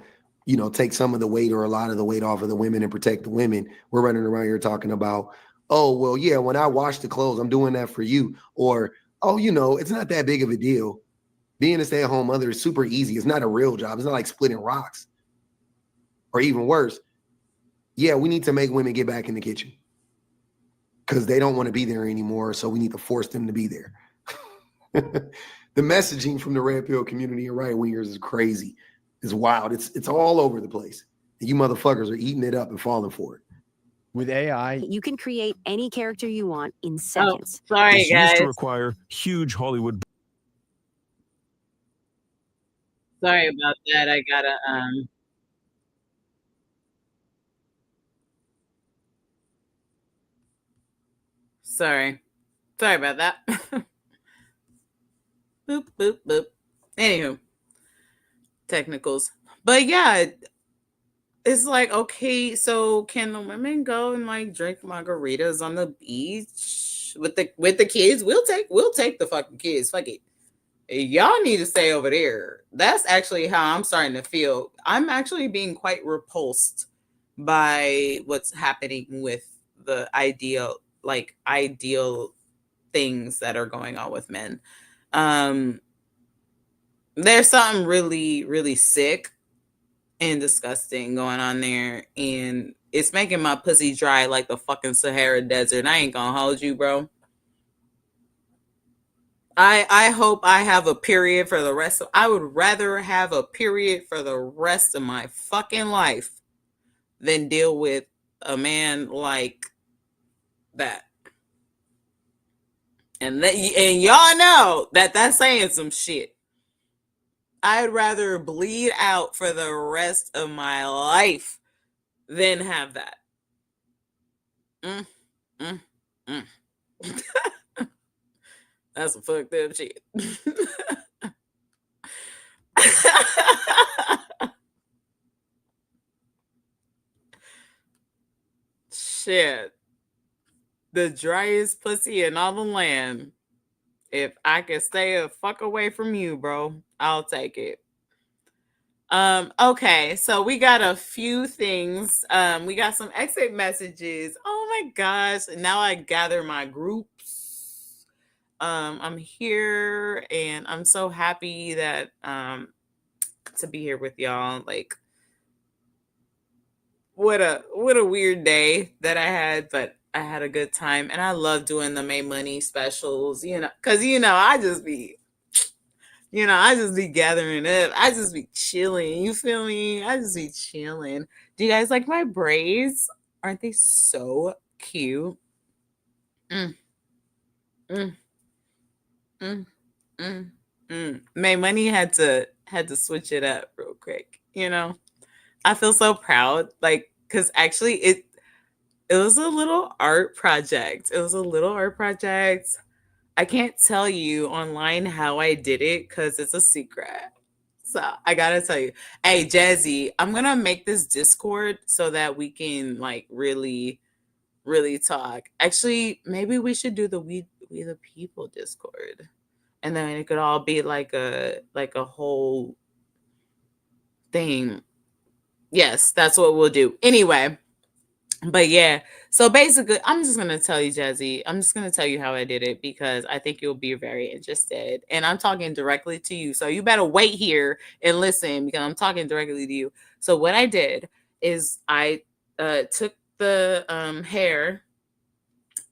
take some of the weight or a lot of the weight off of the women and protect the women, we're running around here talking about, oh, well, yeah, when I wash the clothes, I'm doing that for you. Or, oh, it's not that big of a deal. Being a stay-at-home mother is super easy. It's not a real job. It's not like splitting rocks. Or even worse, yeah, we need to make women get back in the kitchen because they don't want to be there anymore. So we need to force them to be there. The messaging from the red pill community and right wingers is crazy. It's wild. It's all over the place. And you motherfuckers are eating it up and falling for it. With AI, you can create any character you want in seconds. Oh, sorry, this guys. used to require huge Hollywood. Sorry about that. I gotta Sorry about that. Boop boop boop. Anywho, technicals. But yeah, it's like, okay, so can the women go and like drink margaritas on the beach with the kids? We'll take the fucking kids. Fuck it. Y'all need to stay over there. That's actually how I'm starting to feel. I'm actually being quite repulsed by what's happening with the ideal things that are going on with men. There's something really, really sick and disgusting going on there, and it's making my pussy dry like the fucking Sahara Desert. I ain't gonna hold you, bro. I hope I have a period for the rest of. I would rather have a period for the rest of my fucking life than deal with a man like that. And y'all know that that's saying some shit. I'd rather bleed out for the rest of my life than have that. That's some fucked up shit. Shit. The driest pussy in all the land. If I could stay a fuck away from you, bro, I'll take it. Okay, so we got a few things. We got some exit messages. Oh my gosh. Now I gather my groups. I'm here and I'm so happy that to be here with y'all. Like, what a weird day that I had, but I had a good time, and I love doing the May Money specials, because I just be gathering up. I just be chilling. You feel me? I just be chilling. Do you guys like my braids? Aren't they so cute? May Money had to switch it up real quick. I feel so proud, like, because actually it was a little art project. I can't tell you online how I did it because it's a secret. So I gotta tell you. Hey, Jazzy, I'm gonna make this Discord so that we can like really, really talk. Actually, maybe we should do the We the People Discord. And then it could all be like a whole thing. Yes, that's what we'll do. Anyway. But yeah, so basically, I'm just going to tell you, Jazzy, I'm just going to tell you how I did it because I think you'll be very interested. And I'm talking directly to you. So you better wait here and listen because I'm talking directly to you. So what I did is I took the hair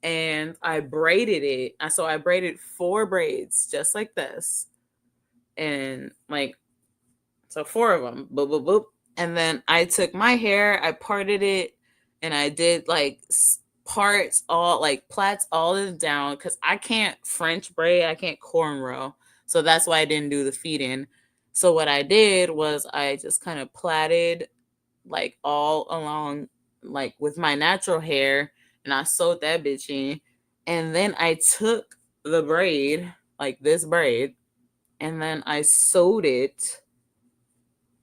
and I braided it. So I braided 4 braids just like this. And like, so 4 of them. Boop, boop, boop. And then I took my hair, I parted it. And I did like parts, plaits all of it down because I can't French braid. I can't cornrow. So that's why I didn't do the feet in. So what I did was I just kind of plaited like all along, like with my natural hair. and I sewed that bitch in. And then I took the braid, like this braid, and then I sewed it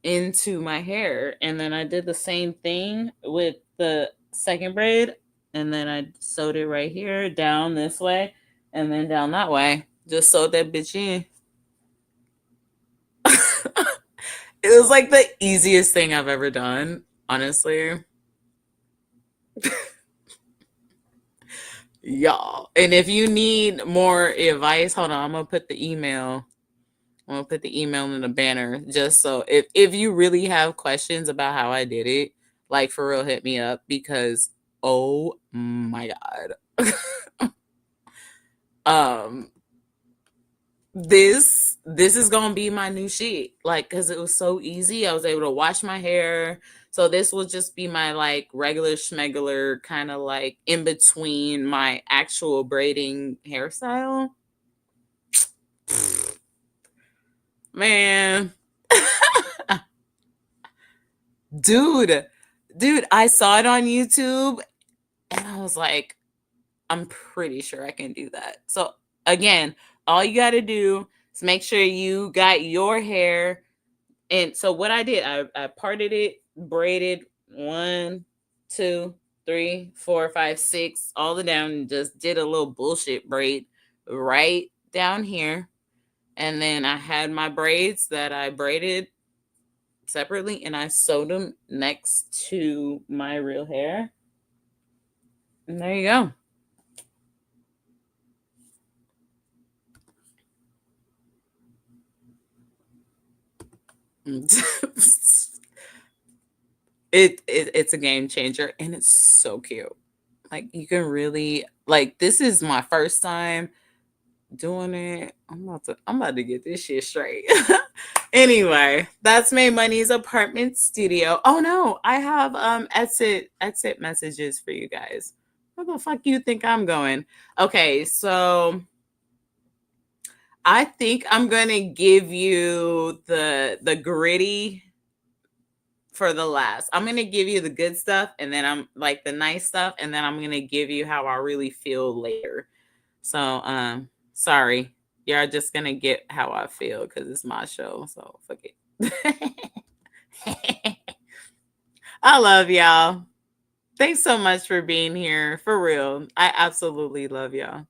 into my hair. And then I did the same thing with the second braid. And then I sewed it right here, down this way, and then down that way. Just sewed that bitch in. It was like the easiest thing I've ever done, honestly. Y'all. And if you need more advice, hold on, I'm gonna put the email in the banner, just so if you really have questions about how I did it, like for real, hit me up, because oh my god. This is gonna be my new shit, like, because it was so easy. I was able to wash my hair, so this will just be my like regular schmegular, kind of like in between my actual braiding hairstyle. Man. dude, I saw it on YouTube and I was like, I'm pretty sure I can do that. So again, all you got to do is make sure you got your hair. And so what I did, I parted it, braided 1, 2, 3, 4, 5, 6, all the down, and just did a little bullshit braid right down here. And then I had my braids that I braided separately, and I sewed them next to my real hair. And there you go. It's a game changer, and it's so cute. Like, you can really, like, this is my first time doing it. I'm about to get this shit straight. Anyway, that's Made Money's apartment studio. Oh no, I have exit messages for you guys. Where the fuck you think I'm going? Okay, so I think I'm gonna give you the gritty for the last. I'm gonna give you the good stuff, and then I'm like the nice stuff, and then I'm gonna give you how I really feel later. So sorry, you're just gonna get how I feel because it's my show. So fuck it. I love y'all. Thanks so much for being here. For real, I absolutely love y'all.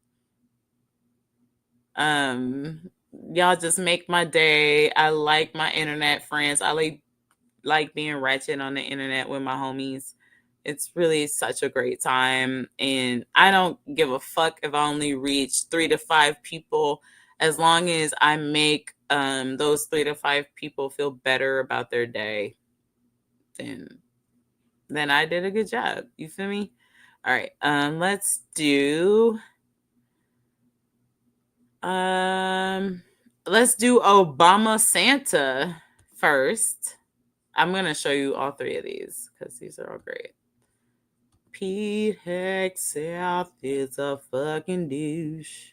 Y'all just make my day. I like my internet friends. I like being ratchet on the internet with my homies. It's really such a great time, and I don't give a fuck if I only reach 3 to 5 people, as long as I make those 3 to 5 people feel better about their day. Then I did a good job. You feel me? All right. Let's do Obama Santa first. I'm going to show you all 3 of these because these are all great. Pete Hegseth is a fucking douche.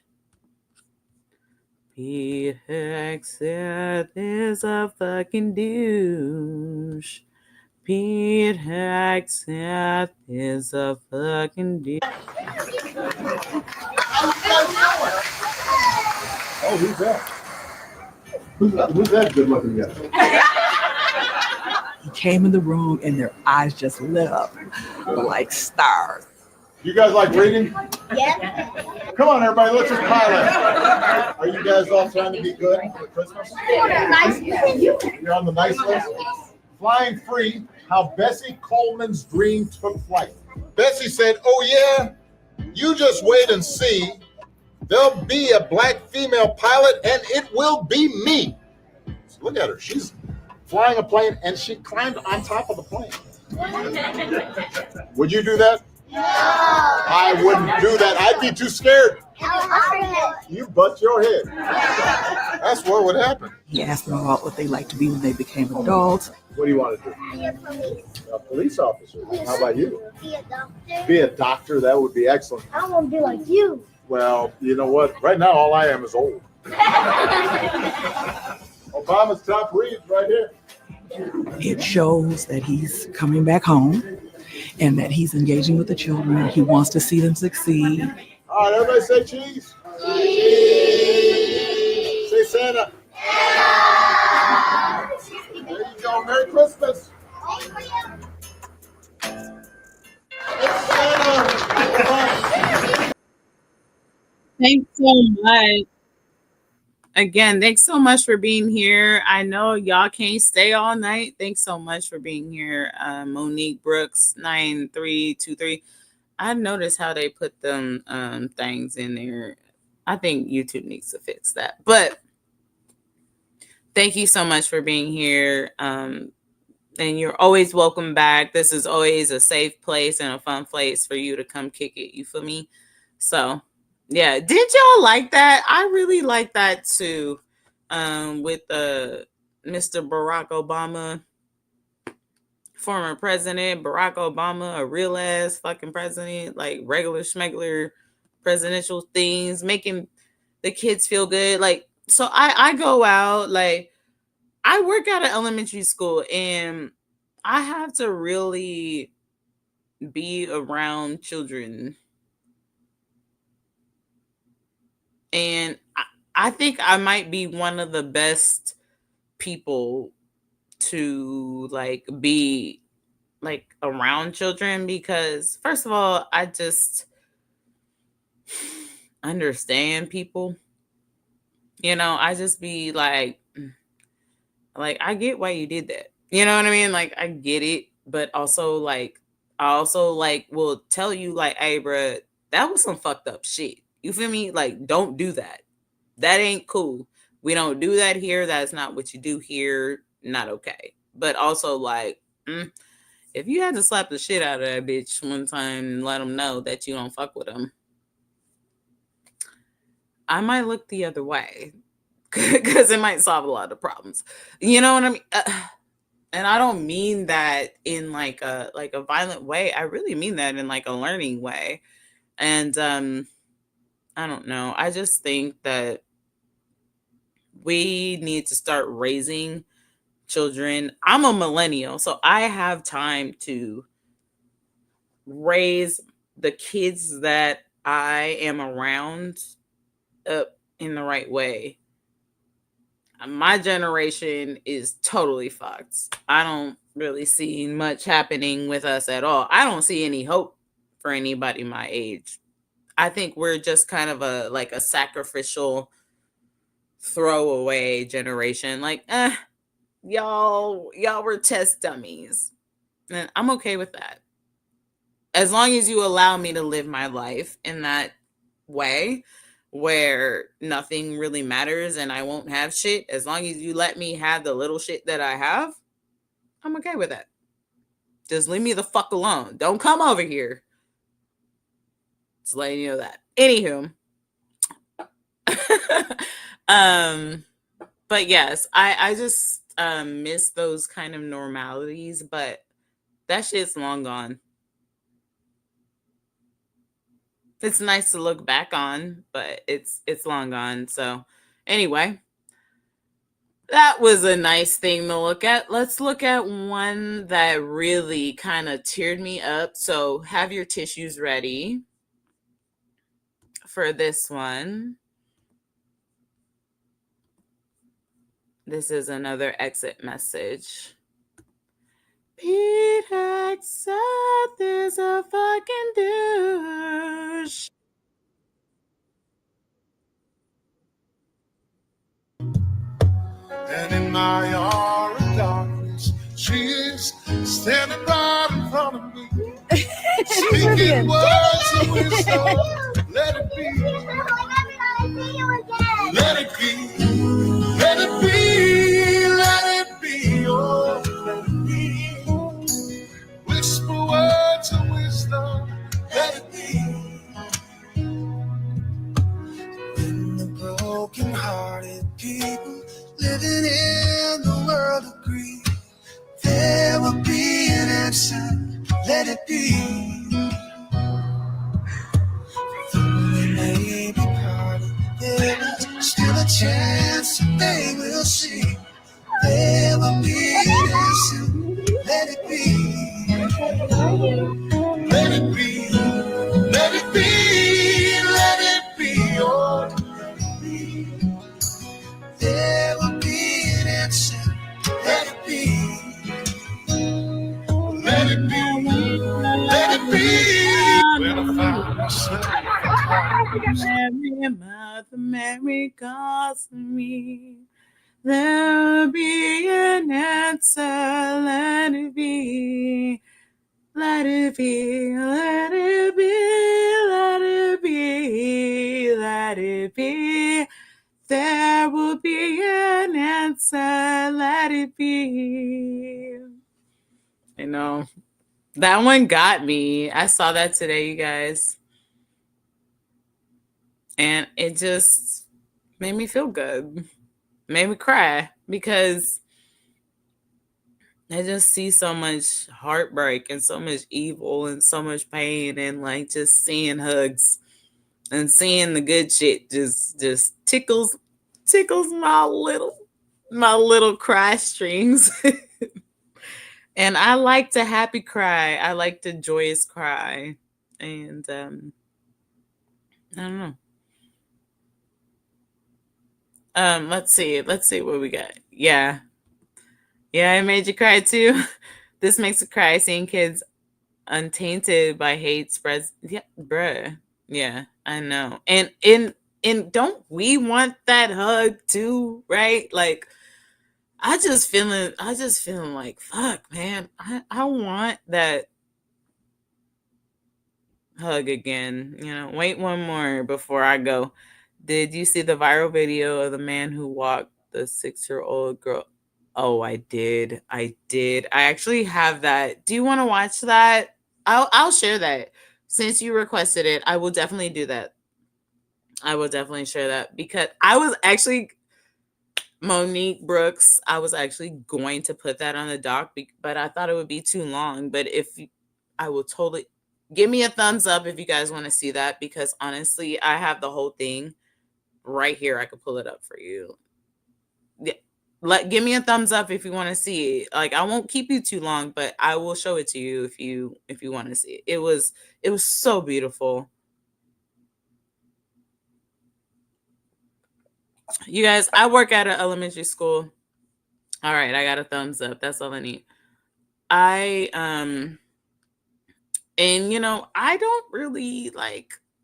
Pete Hegseth is a fucking douche. Pete Hegseth is a fucking douche. Oh, who's that? Who's that good looking guy? He came in the room and their eyes just lit up like stars. You guys like reading? Yeah. Come on, everybody, let's just pile in. Are you guys all trying to be good for Christmas? You're on the nice list? Flying Free, how Bessie Coleman's dream took flight. Bessie said, oh yeah, you just wait and see. There'll be a black female pilot and it will be me. So look at her, she's flying a plane and she climbed on top of the plane. Would you do that? No. I wouldn't do that. I'd be too scared. You butt your head. That's what would happen. He asked them about what they like to be when they became adults. What do you want to do? Be a police. A police officer. How about you? Be a doctor. Be a doctor. That would be excellent. I want to be like you. Well, you know what? Right now, all I am is old. Obama's top reads right here. It shows that he's coming back home. and that he's engaging with the children. He wants to see them succeed. All right, everybody say cheese. Cheese. Say Santa. There you go. Merry Christmas. Thanks so much. Again, thanks so much for being here. I know y'all can't stay all night. Thanks so much for being here. Monique Brooks 9323. I noticed how they put them things in there. I think YouTube needs to fix that. But thank you so much for being here. And you're always welcome back. This is always a safe place and a fun place for you to come kick it. You feel me? So yeah, did y'all like that? I really like that too. With Mr. Barack Obama, former president Barack Obama, a real ass fucking president, like regular schmegler presidential things, making the kids feel good. Like, so I go out, like I work at an elementary school, and I have to really be around children. And I think I might be one of the best people to like be like around children, because first of all, I just understand people. You know, I just be like I get why you did that. You know what I mean? Like I get it, but also like I also like will tell you like, hey, bro, that was some fucked up shit. You feel me? Like, don't do that. That ain't cool. We don't do that here. That's not what you do here. Not okay. But also, like, if you had to slap the shit out of that bitch one time and let them know that you don't fuck with them, I might look the other way because it might solve a lot of problems. You know what I mean? And I don't mean that in like a violent way. I really mean that in like a learning way. And I don't know. I just think that we need to start raising children. I'm a millennial, so I have time to raise the kids that I am around up in the right way. My generation is totally fucked. I don't really see much happening with us at all. I don't see any hope for anybody my age. I think we're just kind of a sacrificial throwaway generation. Like, y'all were test dummies. And I'm okay with that. As long as you allow me to live my life in that way where nothing really matters and I won't have shit, as long as you let me have the little shit that I have, I'm okay with that. Just leave me the fuck alone. Don't come over here. Just letting you know that. Anywho. But yes, I just miss those kind of normalities, but that shit's long gone. It's nice to look back on, but it's long gone. So anyway, that was a nice thing to look at. Let's look at one that really kind of teared me up. So have your tissues ready for this one. This is another exit message. Pete Hegseth is a fucking douche. And in my hour of darkness, she is standing right in front of me, speaking words of wisdom. Let it be. Let it be. Let it be. Let it be. Oh, let it be. Whisper words of wisdom. Let it be. When the broken-hearted people living in the world agree, there will be an answer. Let it be. Though they may be parted, there is still a chance that they will see. There will be an answer. Let it be. Mary, Mother Mary calls me. There'll be an answer, let it be. Let it be, let it be, let it be, let it be. There will be an answer, let it be. I know. That one got me. I saw that today, you guys. And it just made me feel good. Made me cry because I just see so much heartbreak and so much evil and so much pain, and like just seeing hugs and seeing the good shit just tickles my little cry strings. And I like to happy cry. I like to joyous cry. And I don't know. Let's see what we got. Yeah, it made you cry too. This makes you cry seeing kids untainted by hate spreads. Yeah, bruh. Yeah, I know. And don't we want that hug too, right? Like I just feeling like fuck, man. I want that hug again. Wait one more before I go. Did you see the viral video of the man who walked the 6-year-old girl? Oh, I did. I actually have that. Do you want to watch that? I'll share that. Since you requested it, I will definitely do that. I will definitely share that because I was actually Monique Brooks. I was actually going to put that on the doc, but I thought it would be too long. But I will totally give me a thumbs up if you guys want to see that, because honestly, I have the whole thing right here. I could pull it up for you. Yeah. Give me a thumbs up if you want to see it. Like I won't keep you too long, but I will show it to you if you want to see it. It was so beautiful. You guys, I work at an elementary school. All right, I got a thumbs up. That's all I need. And I don't really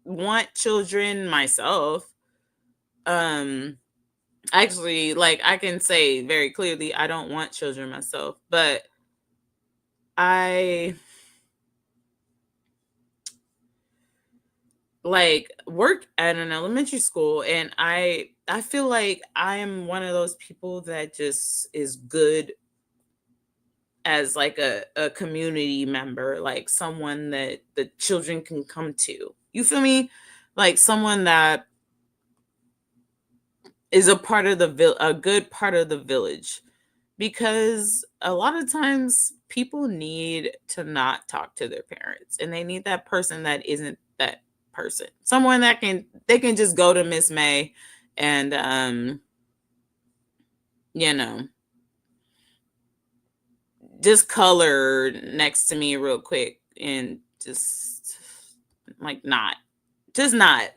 want children myself. Actually, I can say very clearly I don't want children myself, but I work at an elementary school, and I feel like I am one of those people that just is good as a community member, like someone that the children can come to. You feel me? Like someone that is a part of a good part of the village, because a lot of times people need to not talk to their parents, and they need that person that isn't that person, someone that they can just go to Miss May and just color next to me real quick and just not,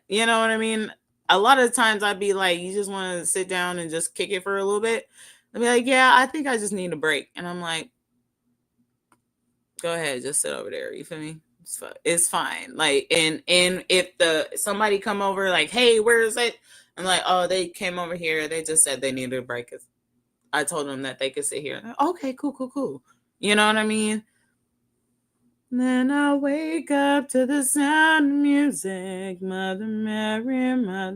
you know what I mean? A lot of times I'd be like, you just want to sit down and just kick it for a little bit. I'd be like, yeah, I think I just need a break. And I'm like, go ahead, just sit over there. You feel me? It's fine. And if somebody come over like, hey, where is it? I'm like, oh, they came over here. They just said they needed a break. I told them that they could sit here. Like, okay, cool. You know what I mean? Then I wake up to the sound of music. Mother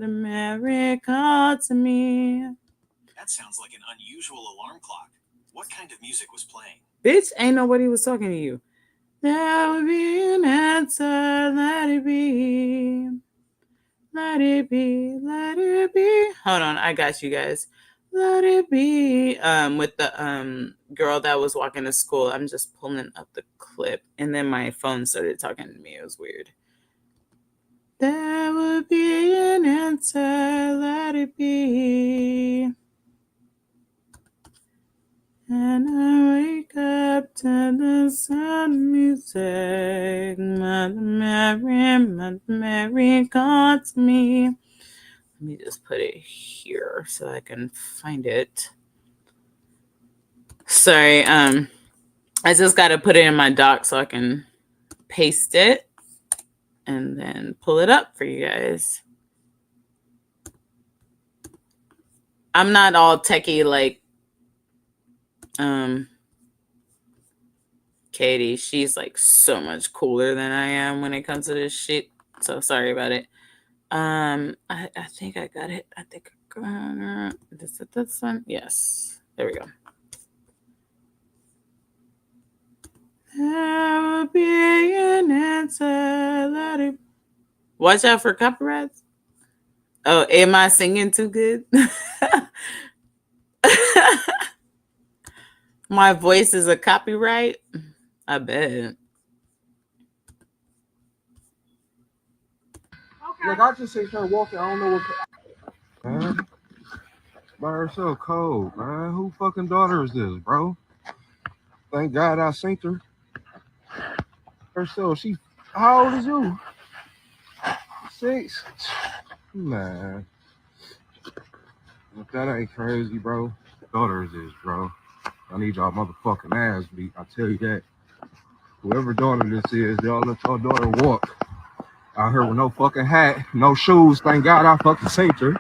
Mary called to me. That sounds like an unusual alarm clock. What kind of music was playing? Bitch, ain't nobody was talking to you. There will be an answer, let it be. Let it be, let it be. Hold on, I got you guys. Let it be. With the girl that was walking to school. I'm just pulling up the clip, and then my phone started talking to me. It was weird. There will be an answer, let it be. And I wake up to the sound of music. Mother Mary called to me. Let me just put it here so I can find it. Sorry, I just got to put it in my doc so I can paste it and then pull it up for you guys. I'm not all techie like Katie. She's like so much cooler than I am when it comes to this shit. So sorry about it. I think I got it. I think is it this one? Yes. There we go. There will be an answer. Let it... Watch out for copyrights. Oh, am I singing too good? My voice is a copyright. I bet. Look, I just see her walking. I don't know what. Man, by herself, cold, man. Who fucking daughter is this, bro? Thank God I synced her. Herself, she. How old is you? 6. Man, if that ain't crazy, bro. Daughter is this, bro. I need y'all motherfucking ass beat. I tell you that. Whoever daughter this is, y'all let y'all daughter walk out here with no fucking hat, no shoes. Thank God I fucking synced her.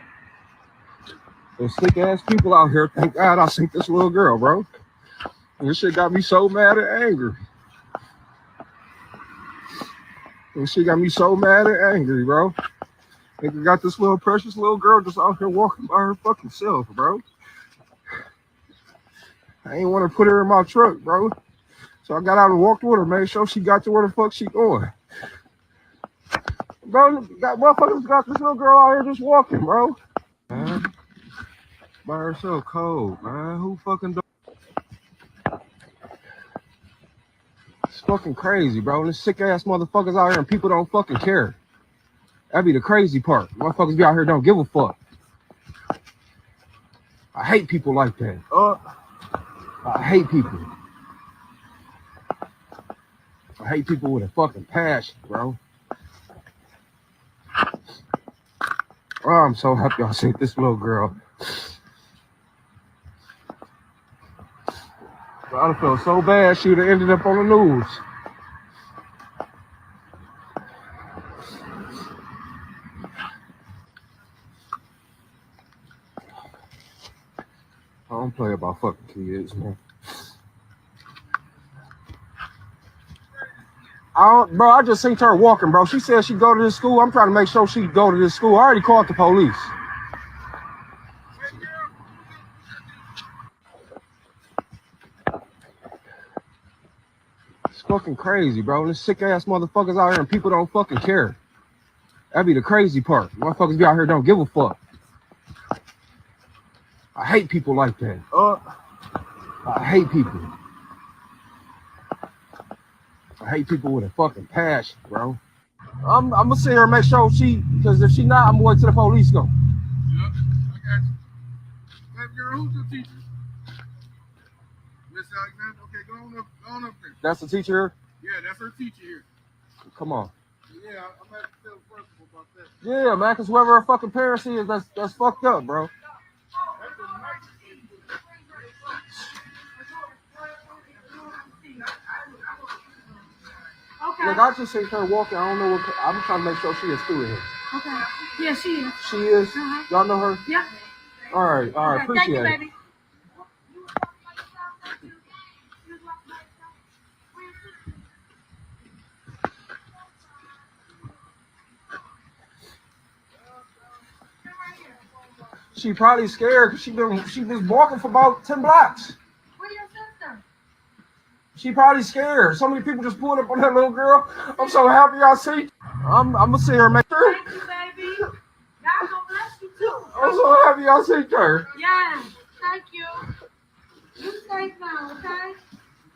There's slick ass people out here. Thank God I synced this little girl, bro. And this shit got me so mad and angry. This shit got me so mad and angry, bro. Nigga got this little precious little girl just out here walking by her fucking self, bro. I ain't want to put her in my truck, bro. So I got out and walked with her, made sure she got to where the fuck she going. Bro, got motherfuckers got this little girl out here just walking, bro. Man, by herself, cold, man. Who fucking do? It's fucking crazy, bro. This sick ass motherfuckers out here and people don't fucking care. That'd be the crazy part. Motherfuckers be out here don't give a fuck. I hate people like that. I hate people. I hate people with a fucking passion, bro. Oh, I'm so happy I seen this little girl. I felt so bad she would have ended up on the news. I don't play about fucking kids, man. Bro, I just seen her walking, bro. She said she'd go to this school. I'm trying to make sure she'd go to this school. I already called the police. It's fucking crazy, bro. This sick ass motherfuckers out here and people don't fucking care. That'd be the crazy part. Motherfuckers be out here don't give a fuck. I hate people like that. I hate people. I hate people with a fucking passion, bro. I'm gonna sit here and make sure because if she not, I'm going to the police go. Yep, I got you. That girl, who's the teacher? Miss Alexander. Okay, go on up there. That's the teacher? Yeah, that's her teacher here. Come on. Yeah, I'm gonna have to tell the principal about that. Yeah, man, because whoever her fucking parents is, that's fucked up, bro. Okay. Look, I just seen her walking. I don't know what. I'm trying to make sure she is student here. Okay. Yeah, she is. She is? Uh-huh. Y'all know her? Yeah. All right, Okay, appreciate thank you, it. baby. She probably scared because she was walking for about 10 blocks. Where's your sister? She probably scared. So many people just pulled up on that little girl. I'm so happy I see. I'm gonna see her make sure. Thank you, baby. God gonna bless you too. I'm so happy I see her. Yeah. Thank you. You safe now, okay?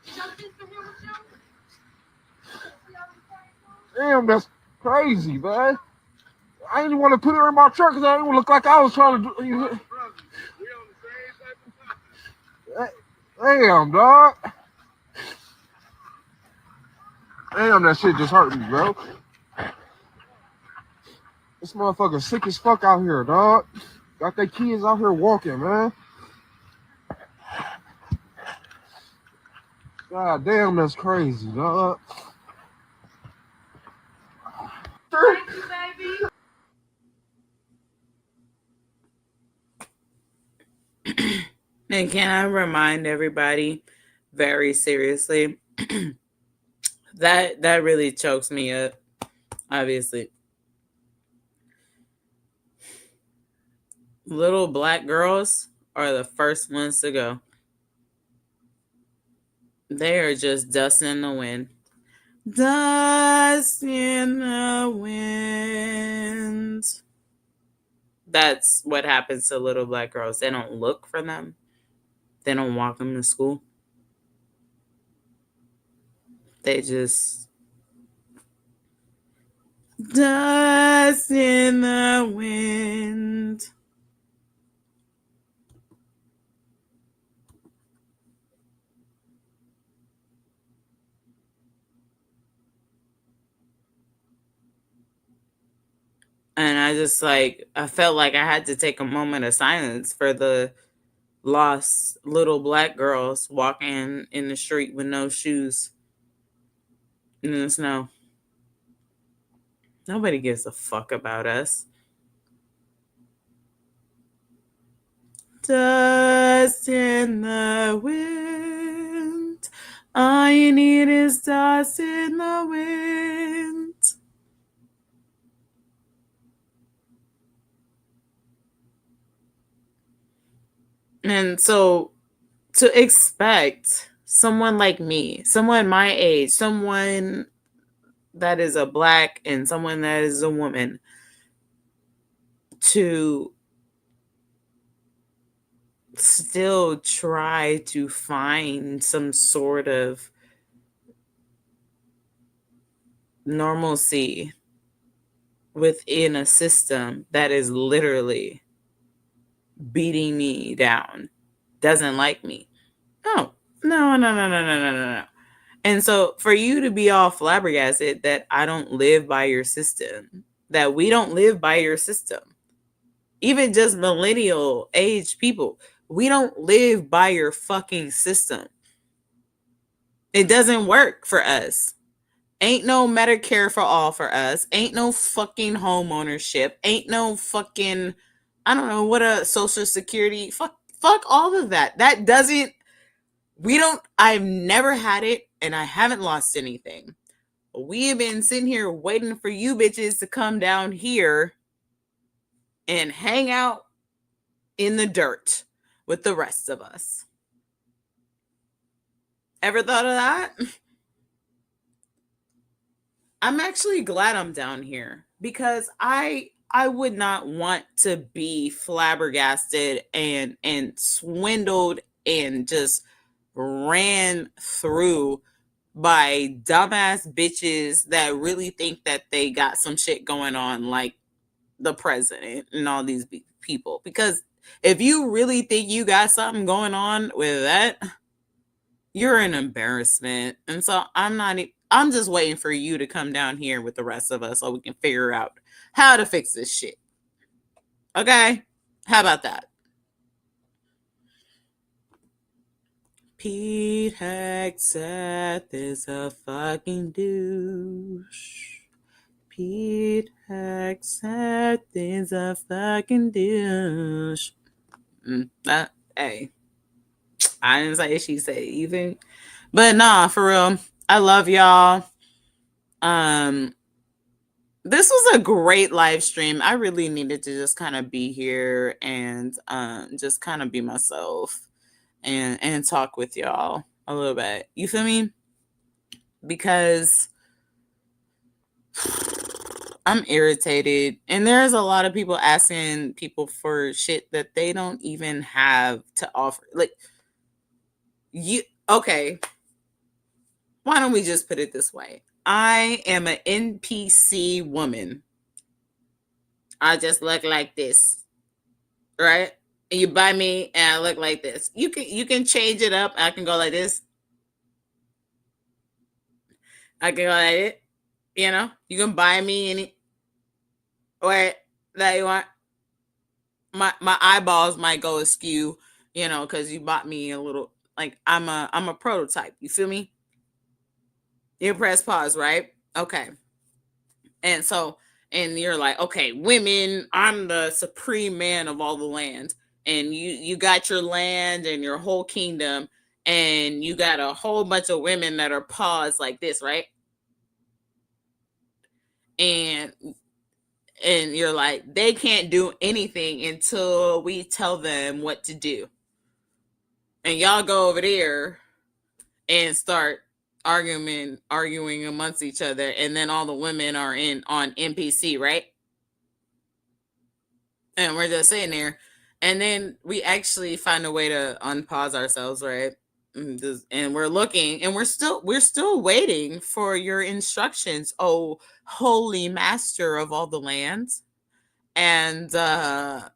Is your sister here with you? Damn, that's crazy, man. I didn't want to put her in my truck because I didn't look like I was trying to do. Damn, dog. Damn, that shit just hurt me, bro. This motherfucker sick as fuck out here, dog. Got their kids out here walking, man. God damn, that's crazy, dog. Thank you, baby. And can I remind everybody very seriously that really chokes me up, obviously. Little black girls are the first ones to go. They are just dust in the wind. Dust in the wind. That's what happens to little black girls. They don't look for them. They don't walk them to school. They just dust in the wind. And I felt like I had to take a moment of silence for the lost little black girls walking in the street with no shoes in the snow. Nobody gives a fuck about us. Dust in the wind. All you need is dust in the wind. And so to expect someone like me, someone my age, someone that is a black and someone that is a woman to still try to find some sort of normalcy within a system that is literally beating me down, doesn't like me. No. And so for you to be all flabbergasted that I don't live by your system, that we don't live by your system, even just millennial age people, we don't live by your fucking system. It doesn't work for us. Ain't no Medicare for all for us. Ain't no fucking home ownership. Ain't no fucking, I don't know, what a social security. Fuck all of that. That doesn't, I've never had it and I haven't lost anything. We have been sitting here waiting for you bitches to come down here and hang out in the dirt with the rest of us. Ever thought of that? I'm actually glad I'm down here because I would not want to be flabbergasted and swindled and just ran through by dumbass bitches that really think that they got some shit going on, like the president and all these people. Because if you really think you got something going on with that, you're an embarrassment. And so I'm just waiting for you to come down here with the rest of us so we can figure out how to fix this shit. Okay? How about that? Pete Hegseth is a fucking douche. Pete Hegseth is a fucking douche. Hey. I didn't say she said even. But nah, for real. I love y'all. This was a great live stream. I really needed to just kind of be here and just kind of be myself and talk with y'all a little bit. You feel me? Because I'm irritated and there's a lot of people asking people for shit that they don't even have to offer. Like, okay. Why don't we just put it this way? I am an NPC woman. I just look like this, right? And you buy me and I look like this. You can change it up. I can go like this. I can go like it. You know, you can buy me any way that you want. My eyeballs might go askew, you know, because you bought me a little. Like I'm a prototype. You feel me? You press pause, right? Okay. And you're like, okay, women, I'm the supreme man of all the land. and you got your land and your whole kingdom, and you got a whole bunch of women that are paused like this, right? And you're like, they can't do anything until we tell them what to do. And y'all go over there and start arguing amongst each other, and then all the women are on NPC, right? And we're just sitting there, and then we actually find a way to unpause ourselves, right? And we're looking, and we're still waiting for your instructions, oh holy master of all the lands. And y'all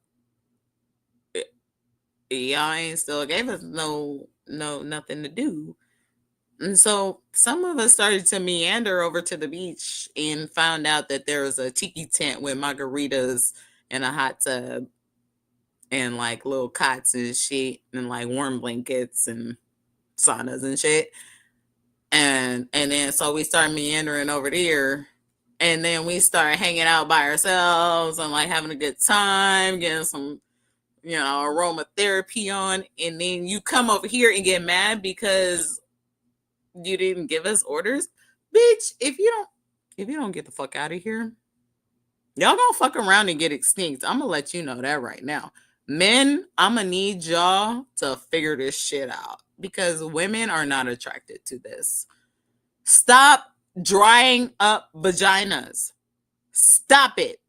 ain't still gave us nothing to do. And so some of us started to meander over to the beach and found out that there was a tiki tent with margaritas and a hot tub and like little cots and shit and like warm blankets and saunas and shit. And then so we started meandering over there, and then we started hanging out by ourselves and like having a good time, getting some aromatherapy on. And then you come over here and get mad because you didn't give us orders. Bitch, if you don't get the fuck out of here, y'all gonna fuck around and get extinct. I'm gonna let you know that right now. Men, I'm gonna need y'all to figure this shit out because women are not attracted to this. Stop drying up vaginas. Stop it.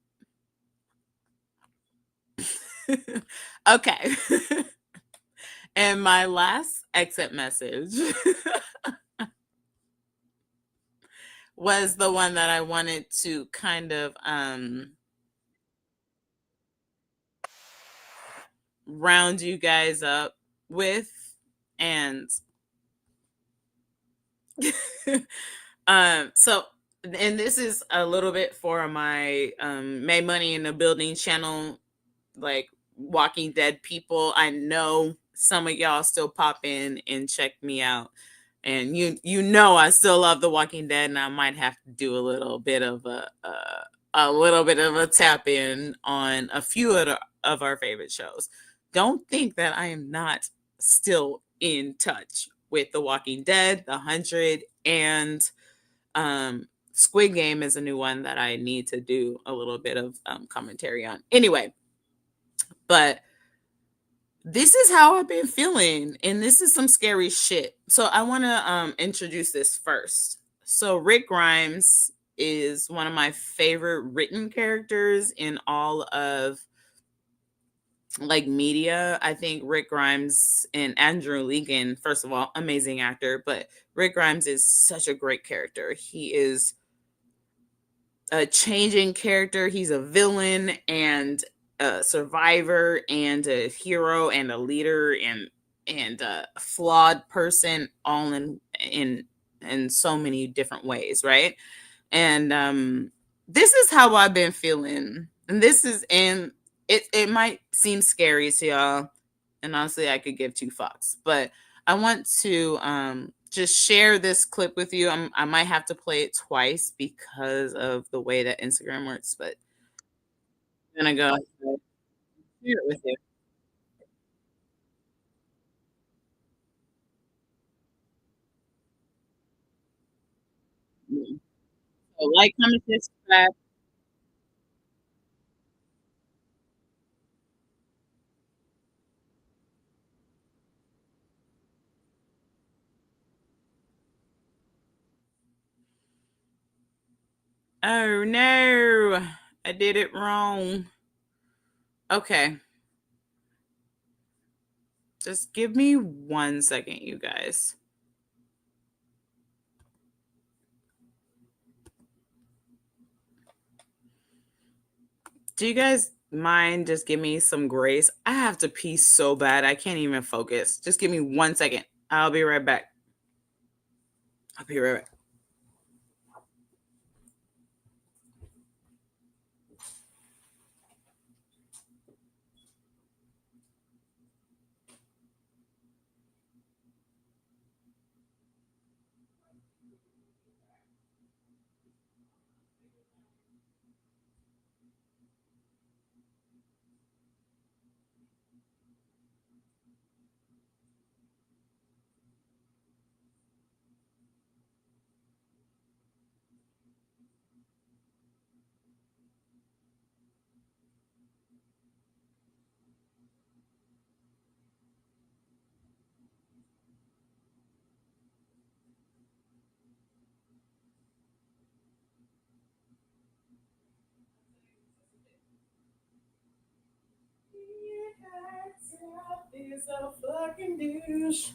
Okay. And my last exit message was the one that I wanted to kind of round you guys up with. And so, and this is a little bit for my Made Money in the Building channel, like Walking Dead people. I know some of y'all still pop in and check me out, and you know I still love The Walking Dead, and I might have to do a little bit of a tap in on a few of our favorite shows. Don't think that I am not still in touch with The Walking Dead, The 100, and Squid Game is a new one that I need to do a little bit of commentary on. Anyway, but this is how I've been feeling, and this is some scary shit. So I want to introduce this first. So Rick Grimes is one of my favorite written characters in all of like media. I think Rick Grimes and Andrew Lincoln, first of all, amazing actor, but Rick Grimes is such a great character. He is a changing character. He's a villain and a survivor and a hero and a leader and a flawed person, all in so many different ways, right? And this is how I've been feeling. And it might seem scary to y'all, and honestly I could give two fucks, but I want to just share this clip with you. I might have to play it twice because of the way that Instagram works, but I'm gonna go share it with you. So like, comment, subscribe. Oh no, I did it wrong. Okay. Just give me 1 second, you guys. Do you guys mind just give me some grace? I have to pee so bad. I can't even focus. Just give me 1 second. I'll be right back. I'll be right back. He's a fucking douche.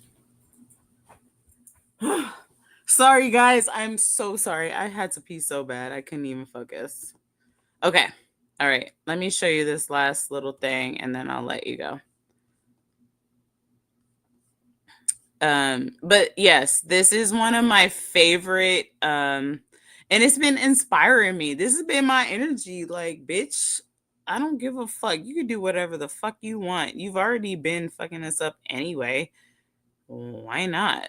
Sorry, guys. I'm so sorry. I had to pee so bad. I couldn't even focus. Okay. All right. Let me show you this last little thing and then I'll let you go. But yes, this is one of my favorite and it's been inspiring me. This has been my energy. Like, bitch, I don't give a fuck. You can do whatever the fuck you want. You've already been fucking us up anyway. Why not?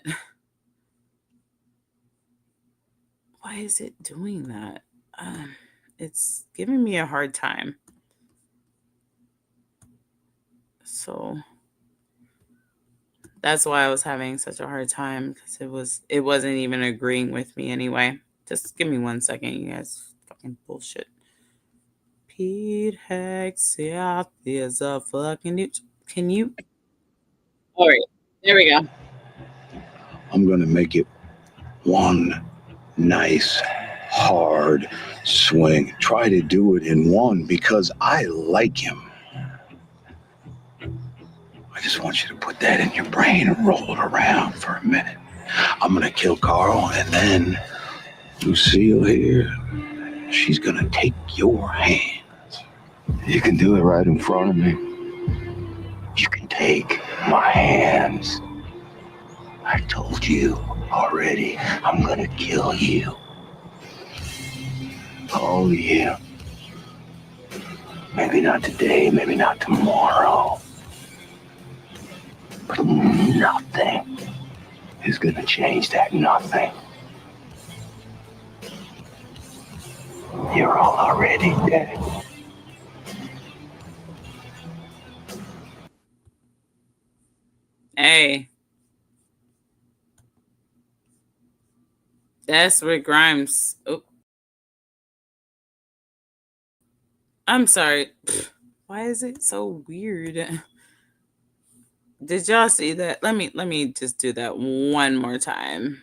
Why is it doing that? It's giving me a hard time. So that's why I was having such a hard time, because it wasn't even agreeing with me anyway. Just give me 1 second, you guys. Fucking bullshit. Pete Hex, yeah, there's a fucking dude. Can you? All right, there we go. I'm gonna make it one nice, hard swing. Try to do it in one because I like him. I just want you to put that in your brain and roll it around for a minute. I'm gonna kill Carl, and then Lucille here, she's gonna take your hands. You can do it right in front of me. You can take my hands. I told you already, I'm gonna kill you. Oh yeah. Maybe not today, maybe not tomorrow. But nothing is gonna change that nothing. You're all already dead. Hey. That's Rick Grimes. Oh. I'm sorry. Why is it so weird? Did y'all see that? Let me just do that one more time.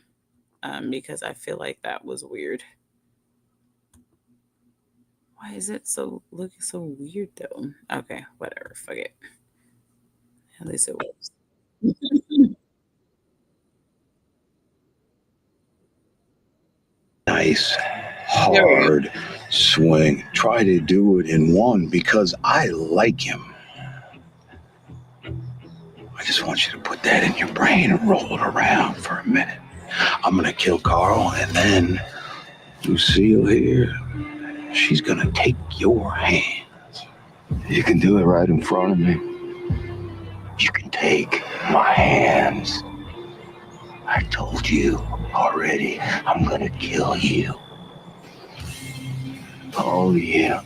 Because I feel like that was weird. Why is it looking so weird though? Okay, whatever. Fuck it. At least it works. Nice, hard swing. Try to do it in one because I like him. I just want you to put that in your brain and roll it around for a minute. I'm gonna kill Carl, and then Lucille here, she's gonna take your hands. You can do it right in front of me. You can take my hands. I told you already, I'm gonna kill you. Oh yeah.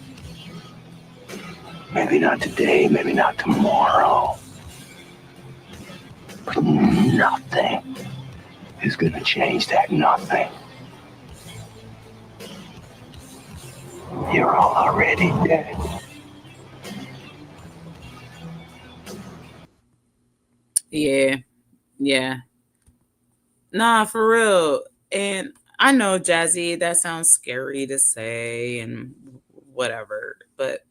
Maybe not today, maybe not tomorrow. But nothing is gonna change that nothing. You're all already dead. Yeah. Yeah. Nah, for real. And I know, Jazzy, that sounds scary to say and whatever, but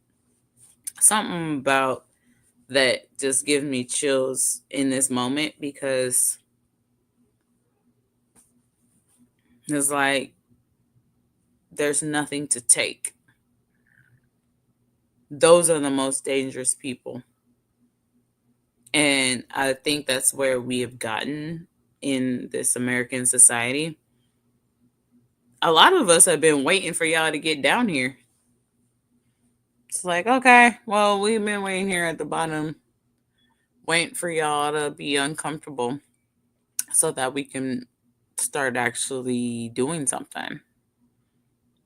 something about that just gives me chills in this moment, because it's like there's nothing to take. Those are the most dangerous people. And I think that's where we have gotten in this American society. A lot of us have been waiting for y'all to get down here. It's like, okay, well, we've been waiting here at the bottom, waiting for y'all to be uncomfortable so that we can start actually doing something.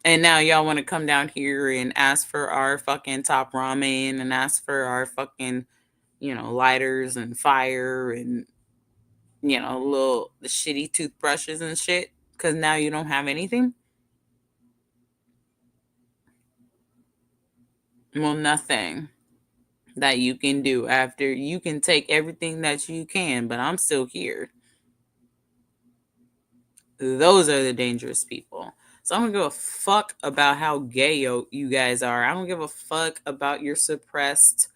And now y'all want to come down here and ask for our fucking top ramen and ask for our fucking, lighters and fire and, the shitty toothbrushes and shit. Because now you don't have anything. Well, nothing that you can do after you can take everything that you can, but I'm still here. Those are the dangerous people. So I don't give a fuck about how gay you guys are. I don't give a fuck about your suppressed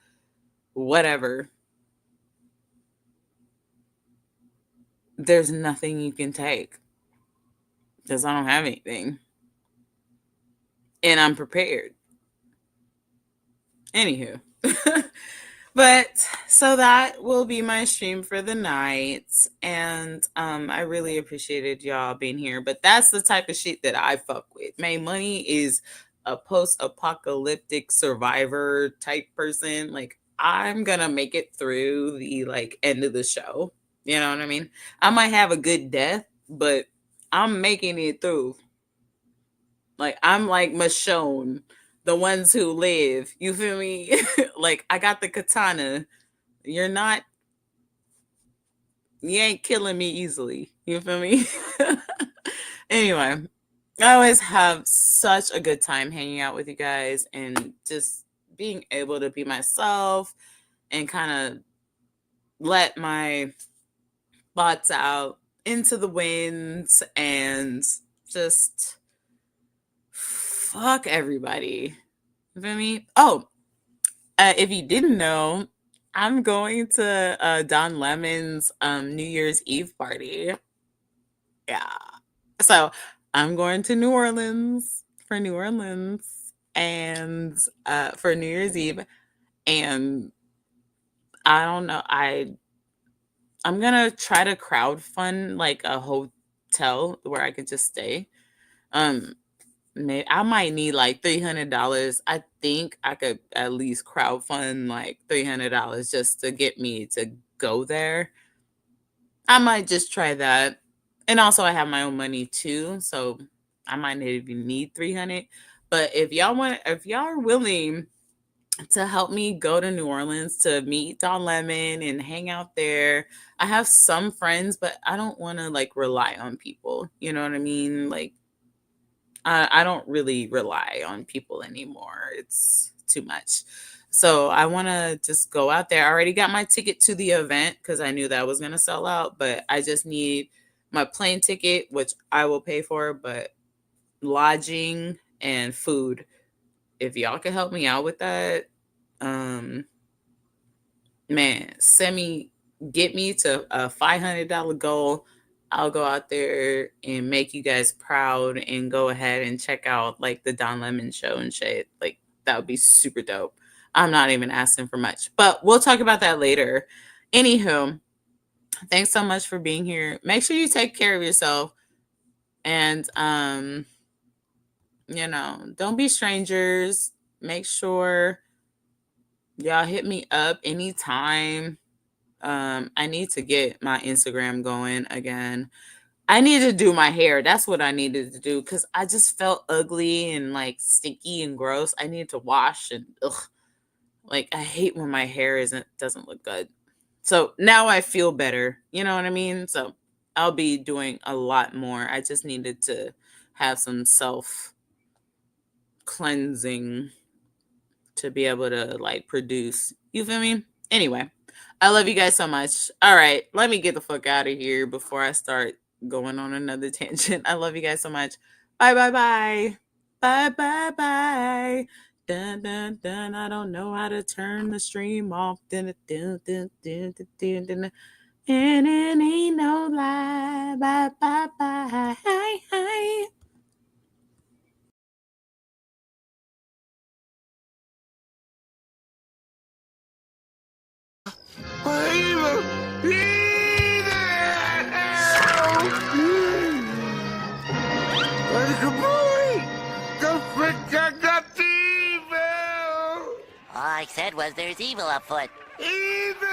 whatever. there's nothing you can take because I don't have anything. And I'm prepared. Anywho. But so that will be my stream for the night. And I really appreciated y'all being here. But that's the type of shit that I fuck with. May Money is a post-apocalyptic survivor type person. Like, I'm gonna make it through the like end of the show. You know what I mean? I might have a good death, but I'm making it through. Like, I'm like Michonne, the ones who live. You feel me? Like, I got the katana. You ain't killing me easily. You feel me? Anyway, I always have such a good time hanging out with you guys and just being able to be myself and kind of let my thoughts out into the wind and just fuck everybody. You feel me? Oh, if you didn't know, I'm going to Don Lemon's New Year's Eve party. Yeah. So I'm going to New Orleans for New Orleans and for New Year's Eve. And I don't know. I'm gonna try to crowdfund like a hotel where I could just stay. Maybe I might need like $300. I think I could at least crowdfund like $300 just to get me to go there. I might just try that. And also I have my own money too, so I might not even need 300. But if y'all are willing to help me go to New Orleans to meet Don Lemon and hang out there. I have some friends, but I don't want to like rely on people. You know what I mean? Like, I don't really rely on people anymore. It's too much. So I want to just go out there. I already got my ticket to the event because I knew that was going to sell out, but I just need my plane ticket, which I will pay for, but lodging and food. If y'all can help me out with that, man, get me to a $500 goal. I'll go out there and make you guys proud and go ahead and check out like the Don Lemon show and shit. Like, that would be super dope. I'm not even asking for much, but we'll talk about that later. Anywho, thanks so much for being here. Make sure you take care of yourself and, don't be strangers. Make sure y'all hit me up anytime. I need to get my Instagram going again. I need to do my hair. That's what I needed to do because I just felt ugly and like sticky and gross. I need to wash and like I hate when my hair doesn't look good. So now I feel better. You know what I mean? So I'll be doing a lot more. I just needed to have some self cleansing to be able to like produce. You feel me? Anyway, I love you guys so much. All right, let me get the fuck out of here before I start going on another tangent. I love you guys so much. Bye, bye, bye. Bye, bye, bye. Dun, dun, dun. I don't know how to turn the stream off. Dun, dun, dun, dun, dun, dun, dun. And it ain't no lie. Bye, bye, bye. Hi, hi. All I said was there's evil afoot. Evil!